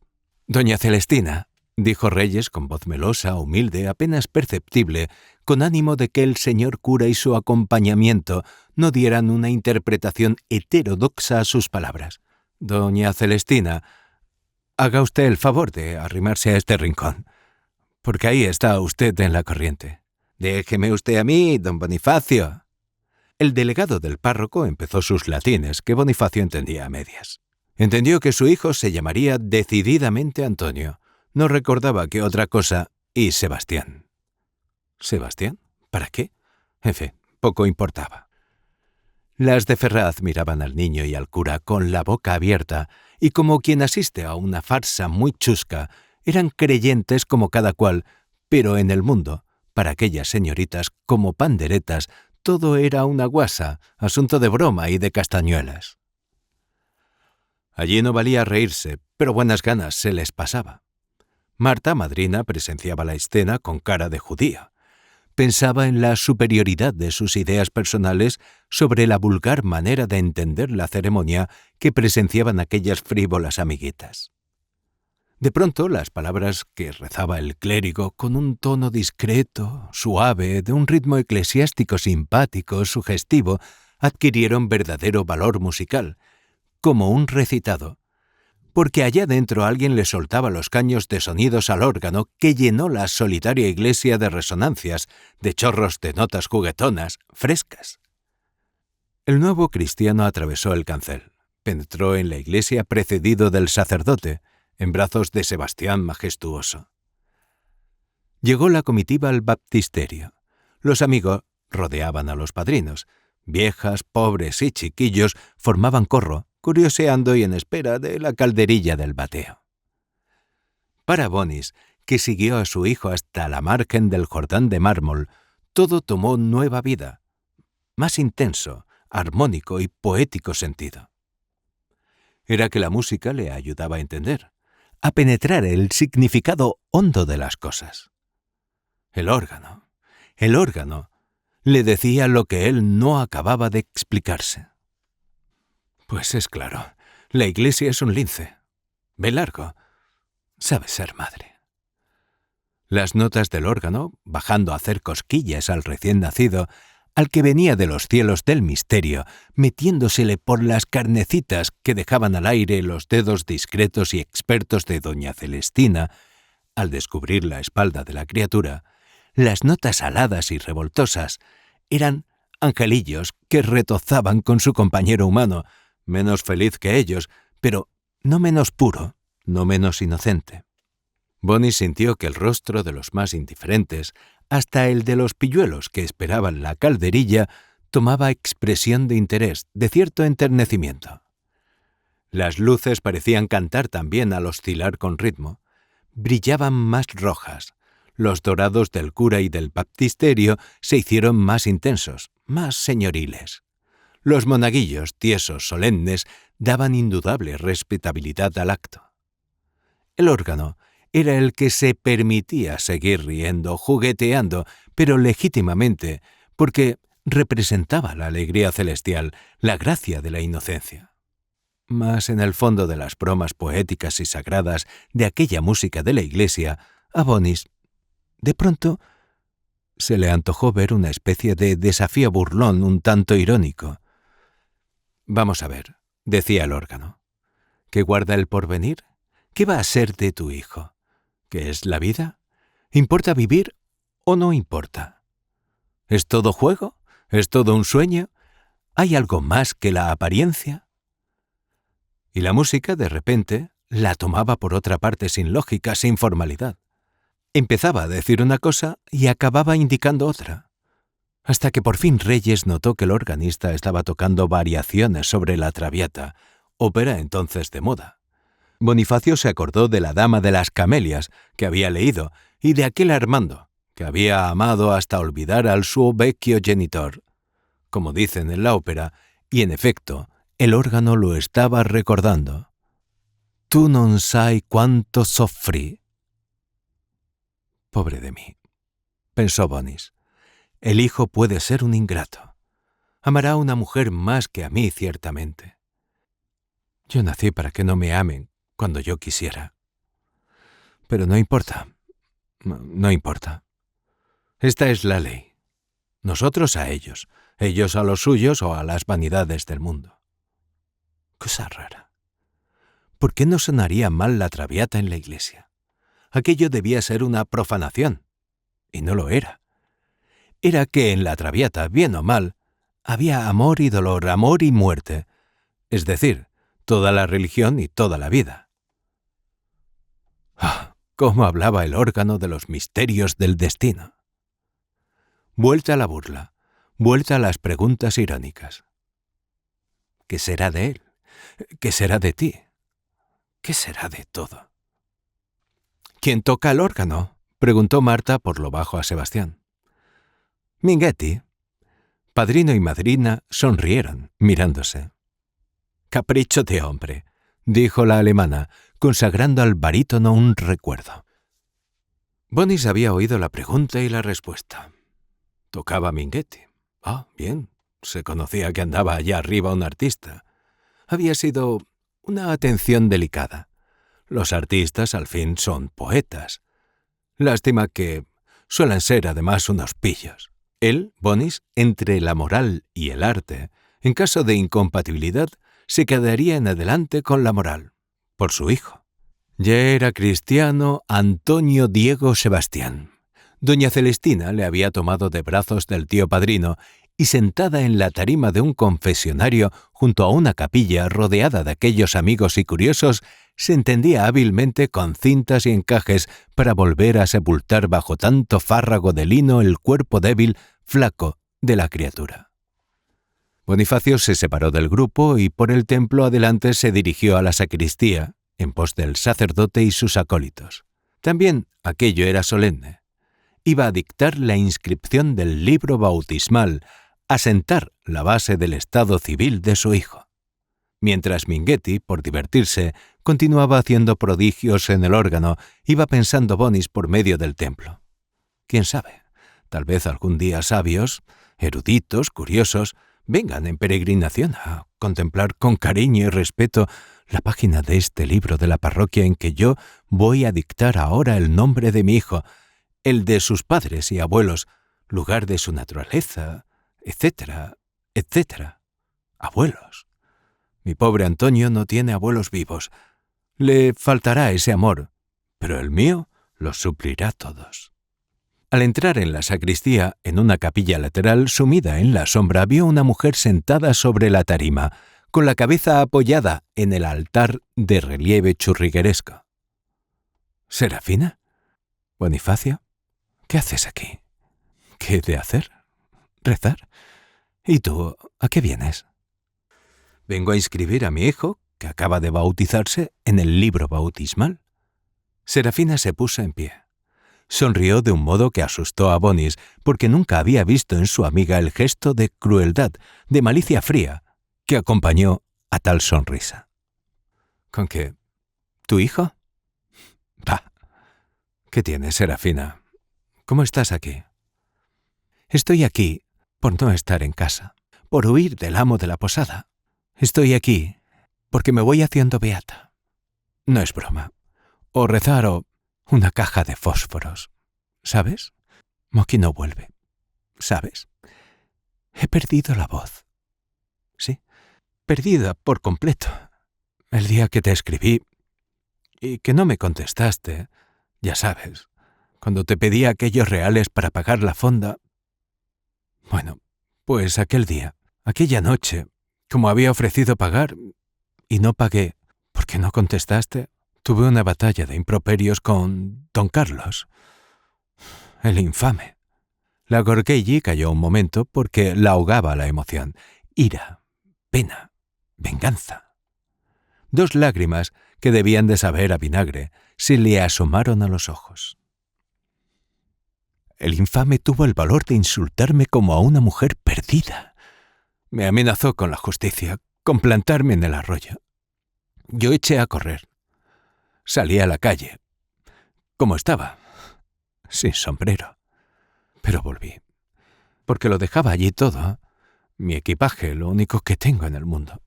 A: «Doña Celestina», dijo Reyes con voz melosa, humilde, apenas perceptible, con ánimo de que el señor cura y su acompañamiento no dieran una interpretación heterodoxa a sus palabras. «Doña Celestina, haga usted el favor de arrimarse a este rincón, porque ahí está usted en la corriente. Déjeme usted a mí, don Bonifacio». El delegado del párroco empezó sus latines, que Bonifacio entendía a medias. Entendió que su hijo se llamaría decididamente Antonio. No recordaba que otra cosa, y Sebastián. ¿Sebastián? ¿Para qué? En fin, poco importaba. Las de Ferraz miraban al niño y al cura con la boca abierta, y como quien asiste a una farsa muy chusca, eran creyentes como cada cual, pero en el mundo, para aquellas señoritas como panderetas, todo era una guasa, asunto de broma y de castañuelas. Allí no valía reírse, pero buenas ganas se les pasaba. Marta, madrina, presenciaba la escena con cara de judía. Pensaba en la superioridad de sus ideas personales sobre la vulgar manera de entender la ceremonia que presenciaban aquellas frívolas amiguitas. De pronto, las palabras que rezaba el clérigo con un tono discreto, suave, de un ritmo eclesiástico simpático, sugestivo, adquirieron verdadero valor musical, como un recitado, porque allá dentro alguien le soltaba los caños de sonidos al órgano que llenó la solitaria iglesia de resonancias, de chorros de notas juguetonas, frescas. El nuevo cristiano atravesó el cancel, penetró en la iglesia precedido del sacerdote, en brazos de Sebastián majestuoso. Llegó la comitiva al baptisterio. Los amigos rodeaban a los padrinos. Viejas, pobres y chiquillos formaban corro, curioseando y en espera de la calderilla del bateo. Para Bonis, que siguió a su hijo hasta la margen del Jordán de mármol, todo tomó nueva vida, más intenso, armónico y poético sentido. Era que la música le ayudaba a entender, a penetrar el significado hondo de las cosas. El órgano, le decía lo que él no acababa de explicarse. Pues es claro, la iglesia es un lince. Ve largo, sabe ser madre. Las notas del órgano, bajando a hacer cosquillas al recién nacido, al que venía de los cielos del misterio, metiéndosele por las carnecitas que dejaban al aire los dedos discretos y expertos de doña Celestina, al descubrir la espalda de la criatura, las notas aladas y revoltosas eran angelillos que retozaban con su compañero humano, menos feliz que ellos, pero no menos puro, no menos inocente. Bonis sintió que el rostro de los más indiferentes, hasta el de los pilluelos que esperaban la calderilla, tomaba expresión de interés, de cierto enternecimiento. Las luces parecían cantar también al oscilar con ritmo. Brillaban más rojas. Los dorados del cura y del baptisterio se hicieron más intensos, más señoriles. Los monaguillos, tiesos, solemnes, daban indudable respetabilidad al acto. El órgano era el que se permitía seguir riendo, jugueteando, pero legítimamente, porque representaba la alegría celestial, la gracia de la inocencia. Mas en el fondo de las bromas poéticas y sagradas de aquella música de la iglesia, a Bonis, de pronto, se le antojó ver una especie de desafío burlón un tanto irónico. «Vamos a ver», decía el órgano, ¿qué guarda el porvenir? ¿Qué va a ser de tu hijo? ¿Qué es la vida? ¿Importa vivir o no importa? ¿Es todo juego? ¿Es todo un sueño? ¿Hay algo más que la apariencia? Y la música, de repente, la tomaba por otra parte sin lógica, sin formalidad. Empezaba a decir una cosa y acababa indicando otra, hasta que por fin Reyes notó que el organista estaba tocando variaciones sobre la Traviata, ópera entonces de moda. Bonifacio se acordó de la Dama de las Camelias, que había leído, y de aquel Armando, que había amado hasta olvidar al suo vecchio genitor, como dicen en la ópera, y en efecto, el órgano lo estaba recordando. «Tu non sai quanto soffrí». Pobre de mí, pensó Bonis. El hijo puede ser un ingrato. Amará a una mujer más que a mí, ciertamente. Yo nací para que no me amen cuando yo quisiera. Pero no importa, no importa. Esta es la ley. Nosotros a ellos, ellos a los suyos o a las vanidades del mundo. Cosa rara. ¿Por qué no sonaría mal la Traviata en la iglesia? Aquello debía ser una profanación, y no lo era. Era que en la Traviata, bien o mal, había amor y dolor, amor y muerte, es decir, toda la religión y toda la vida. ¡Ah! ¡Cómo hablaba el órgano de los misterios del destino! Vuelta a la burla, vuelta a las preguntas irónicas. ¿Qué será de él? ¿Qué será de ti? ¿Qué será de todo? ¿Quién toca el órgano?, preguntó Marta por lo bajo a Sebastián. Minghetti. Padrino y madrina sonrieron, mirándose. Capricho de hombre, dijo la alemana, consagrando al barítono un recuerdo. Bonis había oído la pregunta y la respuesta. Tocaba Minghetti. Ah, bien, se conocía que andaba allá arriba un artista. Había sido una atención delicada. Los artistas, al fin, son poetas. Lástima que suelen ser, además, unos pillos. Él, Bonis, entre la moral y el arte, en caso de incompatibilidad, se quedaría en adelante con la moral, por su hijo. Ya era cristiano Antonio Diego Sebastián. Doña Celestina le había tomado de brazos del tío padrino y sentada en la tarima de un confesionario junto a una capilla rodeada de aquellos amigos y curiosos, se entendía hábilmente con cintas y encajes para volver a sepultar bajo tanto fárrago de lino el cuerpo débil, flaco de la criatura. Bonifacio se separó del grupo y por el templo adelante se dirigió a la sacristía, en pos del sacerdote y sus acólitos. También aquello era solemne. Iba a dictar la inscripción del libro bautismal, a sentar la base del estado civil de su hijo. Mientras Minghetti, por divertirse, continuaba haciendo prodigios en el órgano, iba pensando Bonis por medio del templo. ¿Quién sabe? Tal vez algún día sabios, eruditos, curiosos, vengan en peregrinación a contemplar con cariño y respeto la página de este libro de la parroquia en que yo voy a dictar ahora el nombre de mi hijo, el de sus padres y abuelos, lugar de su naturaleza, etcétera, etcétera. Abuelos. Mi pobre Antonio no tiene abuelos vivos. Le faltará ese amor, pero el mío los suplirá todos. Al entrar en la sacristía, en una capilla lateral sumida en la sombra, vio una mujer sentada sobre la tarima, con la cabeza apoyada en el altar de relieve churrigueresco. ¿Serafina? ¿Bonifacio? ¿Qué haces aquí? ¿Qué he de hacer? ¿Rezar? ¿Y tú, a qué vienes? Vengo a inscribir a mi hijo, que acaba de bautizarse, en el libro bautismal. Serafina se puso en pie. Sonrió de un modo que asustó a Bonis, porque nunca había visto en su amiga el gesto de crueldad, de malicia fría, que acompañó a tal sonrisa. ¿Con qué? ¿Tu hijo? Bah. ¿Qué tienes, Serafina? ¿Cómo estás aquí? Estoy aquí por no estar en casa, por huir del amo de la posada. Estoy aquí porque me voy haciendo beata. No es broma. O rezar o una caja de fósforos. ¿Sabes? Moki no vuelve. ¿Sabes? He perdido la voz. Sí, perdida por completo. El día que te escribí y que no me contestaste, ya sabes, cuando te pedí aquellos reales para pagar la fonda. Bueno, pues aquel día, aquella noche, como había ofrecido pagar y no pagué porque no contestaste, tuve una batalla de improperios con don Carlos, el infame. La Gorghelli calló un momento porque la ahogaba la emoción. Ira, pena, venganza. 2 lágrimas que debían de saber a vinagre se le asomaron a los ojos. El infame tuvo el valor de insultarme como a una mujer perdida. Me amenazó con la justicia, con plantarme en el arroyo. Yo eché a correr. Salí a la calle, como estaba, sin sombrero. Pero volví, porque lo dejaba allí todo, mi equipaje, lo único que tengo en el mundo.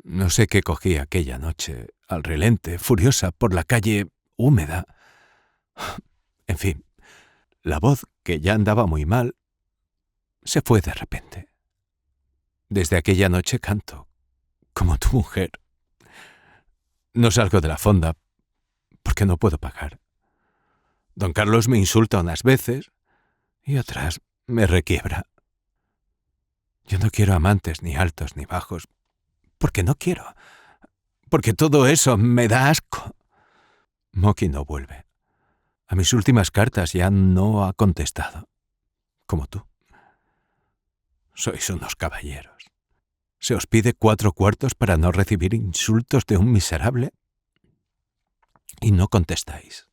A: No sé qué cogí aquella noche, al relente, furiosa, por la calle húmeda. En fin, la voz, que ya andaba muy mal, se fue de repente. Desde aquella noche canto, como tu mujer. No salgo de la fonda porque no puedo pagar. Don Carlos me insulta unas veces y otras me requiebra. Yo no quiero amantes ni altos ni bajos, porque no quiero, porque todo eso me da asco. Moki no vuelve. A mis últimas cartas ya no ha contestado, como tú. Sois unos caballeros. ¿Se os pide 4 cuartos para no recibir insultos de un miserable? Y no contestáis.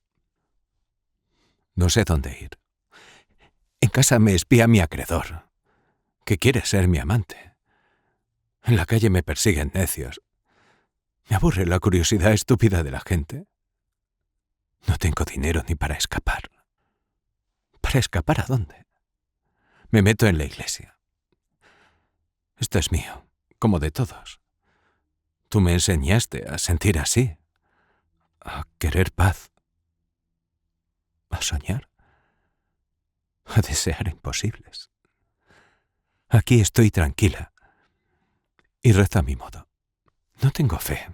A: No sé dónde ir. En casa me espía mi acreedor, que quiere ser mi amante. En la calle me persiguen necios. Me aburre la curiosidad estúpida de la gente. No tengo dinero ni para escapar. ¿Para escapar a dónde? Me meto en la iglesia. Esto es mío, como de todos. Tú me enseñaste a sentir así, a querer paz, a soñar, a desear imposibles. Aquí estoy tranquila y rezo a mi modo. No tengo fe,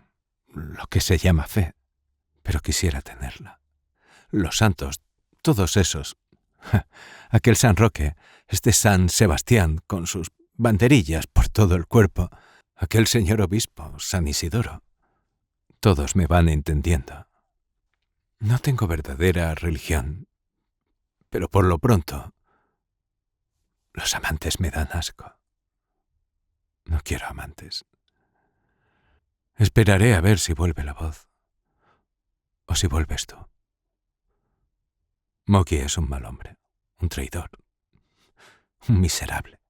A: lo que se llama fe, pero quisiera tenerla. Los santos, todos esos, Aquel San Roque, este San Sebastián, con sus banderillas por todo el cuerpo, aquel señor obispo, San Isidoro. Todos me van entendiendo. No tengo verdadera religión, pero por lo pronto, los amantes me dan asco. No quiero amantes. Esperaré a ver si vuelve la voz, o si vuelves tú. Moki es un mal hombre, un traidor, un miserable.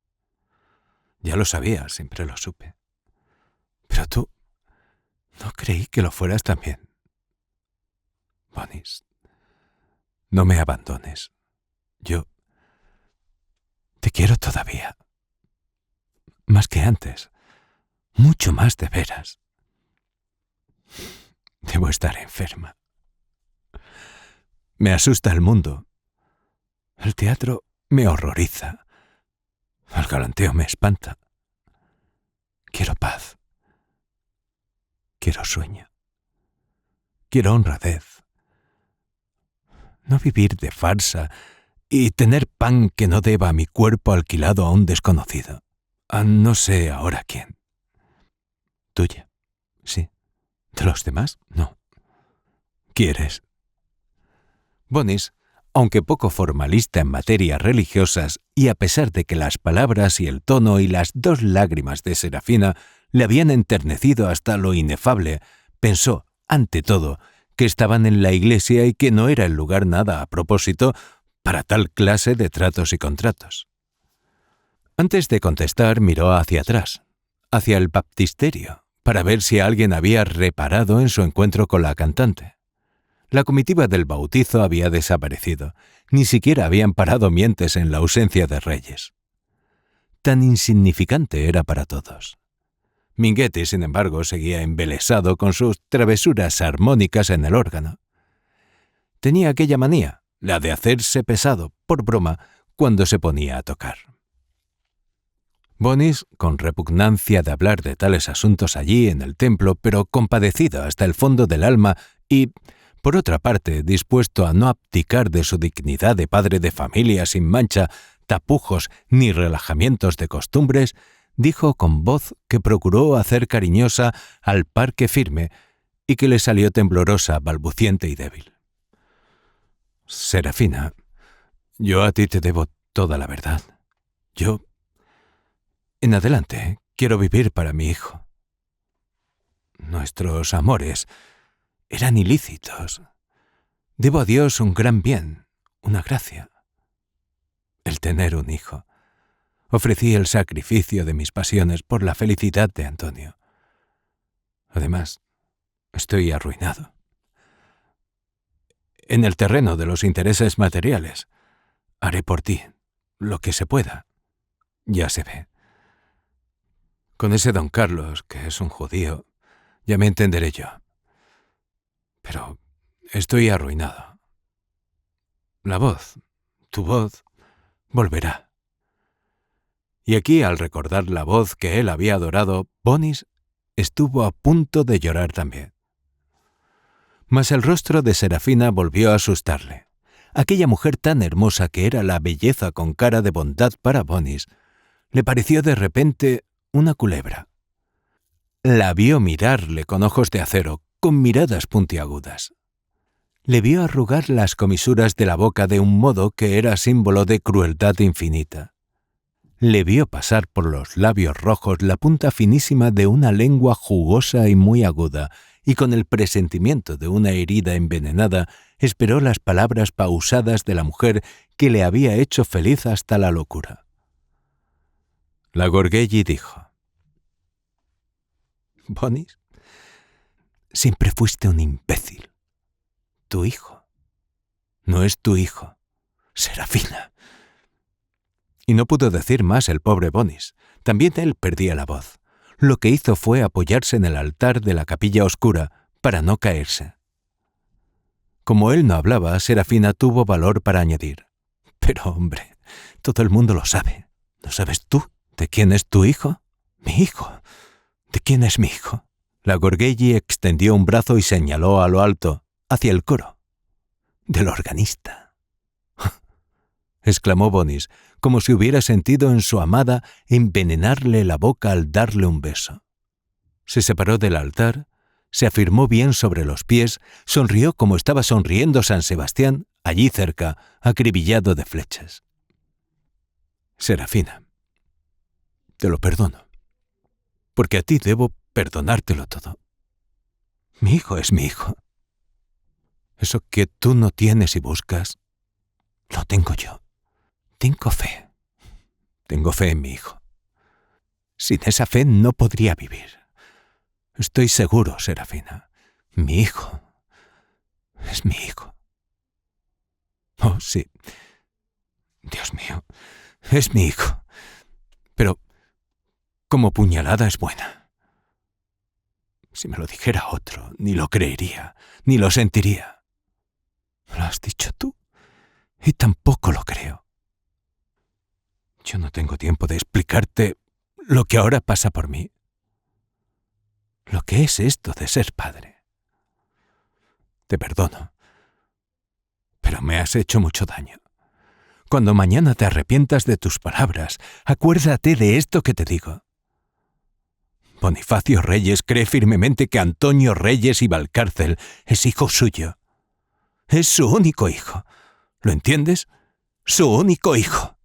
A: Ya lo sabía, siempre lo supe. Pero tú, no creí que lo fueras también. Bonis, no me abandones. Yo te quiero todavía. Más que antes. Mucho más de veras. Debo estar enferma. Me asusta el mundo. El teatro me horroriza. El galanteo me espanta. Quiero paz. Quiero sueño. Quiero honradez. No vivir de farsa y tener pan que no deba a mi cuerpo alquilado a un desconocido. A no sé ahora quién. Tuya, sí. ¿De los demás? No. ¿Quieres? Bonis, aunque poco formalista en materias religiosas, y a pesar de que las palabras y el tono y las 2 lágrimas de Serafina le habían enternecido hasta lo inefable, pensó, ante todo, que estaban en la iglesia y que no era el lugar nada a propósito para tal clase de tratos y contratos. Antes de contestar, miró hacia atrás, hacia el baptisterio, para ver si alguien había reparado en su encuentro con la cantante. La comitiva del bautizo había desaparecido, ni siquiera habían parado mientes en la ausencia de Reyes. Tan insignificante era para todos. Minghetti, sin embargo, seguía embelesado con sus travesuras armónicas en el órgano. Tenía aquella manía, la de hacerse pesado, por broma, cuando se ponía a tocar. Bonis, con repugnancia de hablar de tales asuntos allí en el templo, pero compadecido hasta el fondo del alma y, por otra parte, dispuesto a no abdicar de su dignidad de padre de familia sin mancha, tapujos ni relajamientos de costumbres, dijo con voz que procuró hacer cariñosa al parque firme y que le salió temblorosa, balbuciente y débil. Serafina, yo a ti te debo toda la verdad. Yo, en adelante, quiero vivir para mi hijo. Nuestros amores eran ilícitos. Debo a Dios un gran bien, una gracia. El tener un hijo. Ofrecí el sacrificio de mis pasiones por la felicidad de Antonio. Además, estoy arruinado. En el terreno de los intereses materiales, haré por ti lo que se pueda. Ya se ve. Con ese don Carlos, que es un judío, ya me entenderé yo. Pero estoy arruinado. La voz, tu voz, volverá. Y aquí, al recordar la voz que él había adorado, Bonis estuvo a punto de llorar también. Mas el rostro de Serafina volvió a asustarle. Aquella mujer tan hermosa que era la belleza con cara de bondad para Bonis, le pareció de repente una culebra. La vio mirarle con ojos de acero, con miradas puntiagudas. Le vio arrugar las comisuras de la boca de un modo que era símbolo de crueldad infinita. Le vio pasar por los labios rojos la punta finísima de una lengua jugosa y muy aguda, y con el presentimiento de una herida envenenada, esperó las palabras pausadas de la mujer que le había hecho feliz hasta la locura. La Gorghelli dijo: «Bonis, siempre fuiste un imbécil. Tu hijo no es tu hijo, Serafina». Y no pudo decir más el pobre Bonis. También él perdía la voz. Lo que hizo fue apoyarse en el altar de la capilla oscura para no caerse. Como él no hablaba, Serafina tuvo valor para añadir: «Pero, hombre, todo el mundo lo sabe. ¿No sabes tú de quién es tu hijo?» «¿Mi hijo? ¿De quién es mi hijo?» La Gorghelli extendió un brazo y señaló a lo alto, hacia el coro. «Del organista». exclamó Bonis, como si hubiera sentido en su amada envenenarle la boca al darle un beso. Se separó del altar, se afirmó bien sobre los pies, sonrió como estaba sonriendo San Sebastián, allí cerca, acribillado de flechas. Serafina, te lo perdono, porque a ti debo perdonártelo todo. Mi hijo es mi hijo. Eso que tú no tienes y buscas, lo tengo yo. Tengo fe. Tengo fe en mi hijo. Sin esa fe no podría vivir. Estoy seguro, Serafina. Mi hijo es mi hijo. Oh, sí. Dios mío, es mi hijo. Pero como puñalada es buena. Si me lo dijera otro, ni lo creería, ni lo sentiría. ¿Lo has dicho tú? Y tampoco lo creo. Yo no tengo tiempo de explicarte lo que ahora pasa por mí. Lo que es esto de ser padre. Te perdono, pero me has hecho mucho daño. Cuando mañana te arrepientas de tus palabras, acuérdate de esto que te digo. Bonifacio Reyes cree firmemente que Antonio Reyes y Valcárcel es hijo suyo. Es su único hijo. ¿Lo entiendes? Su único hijo.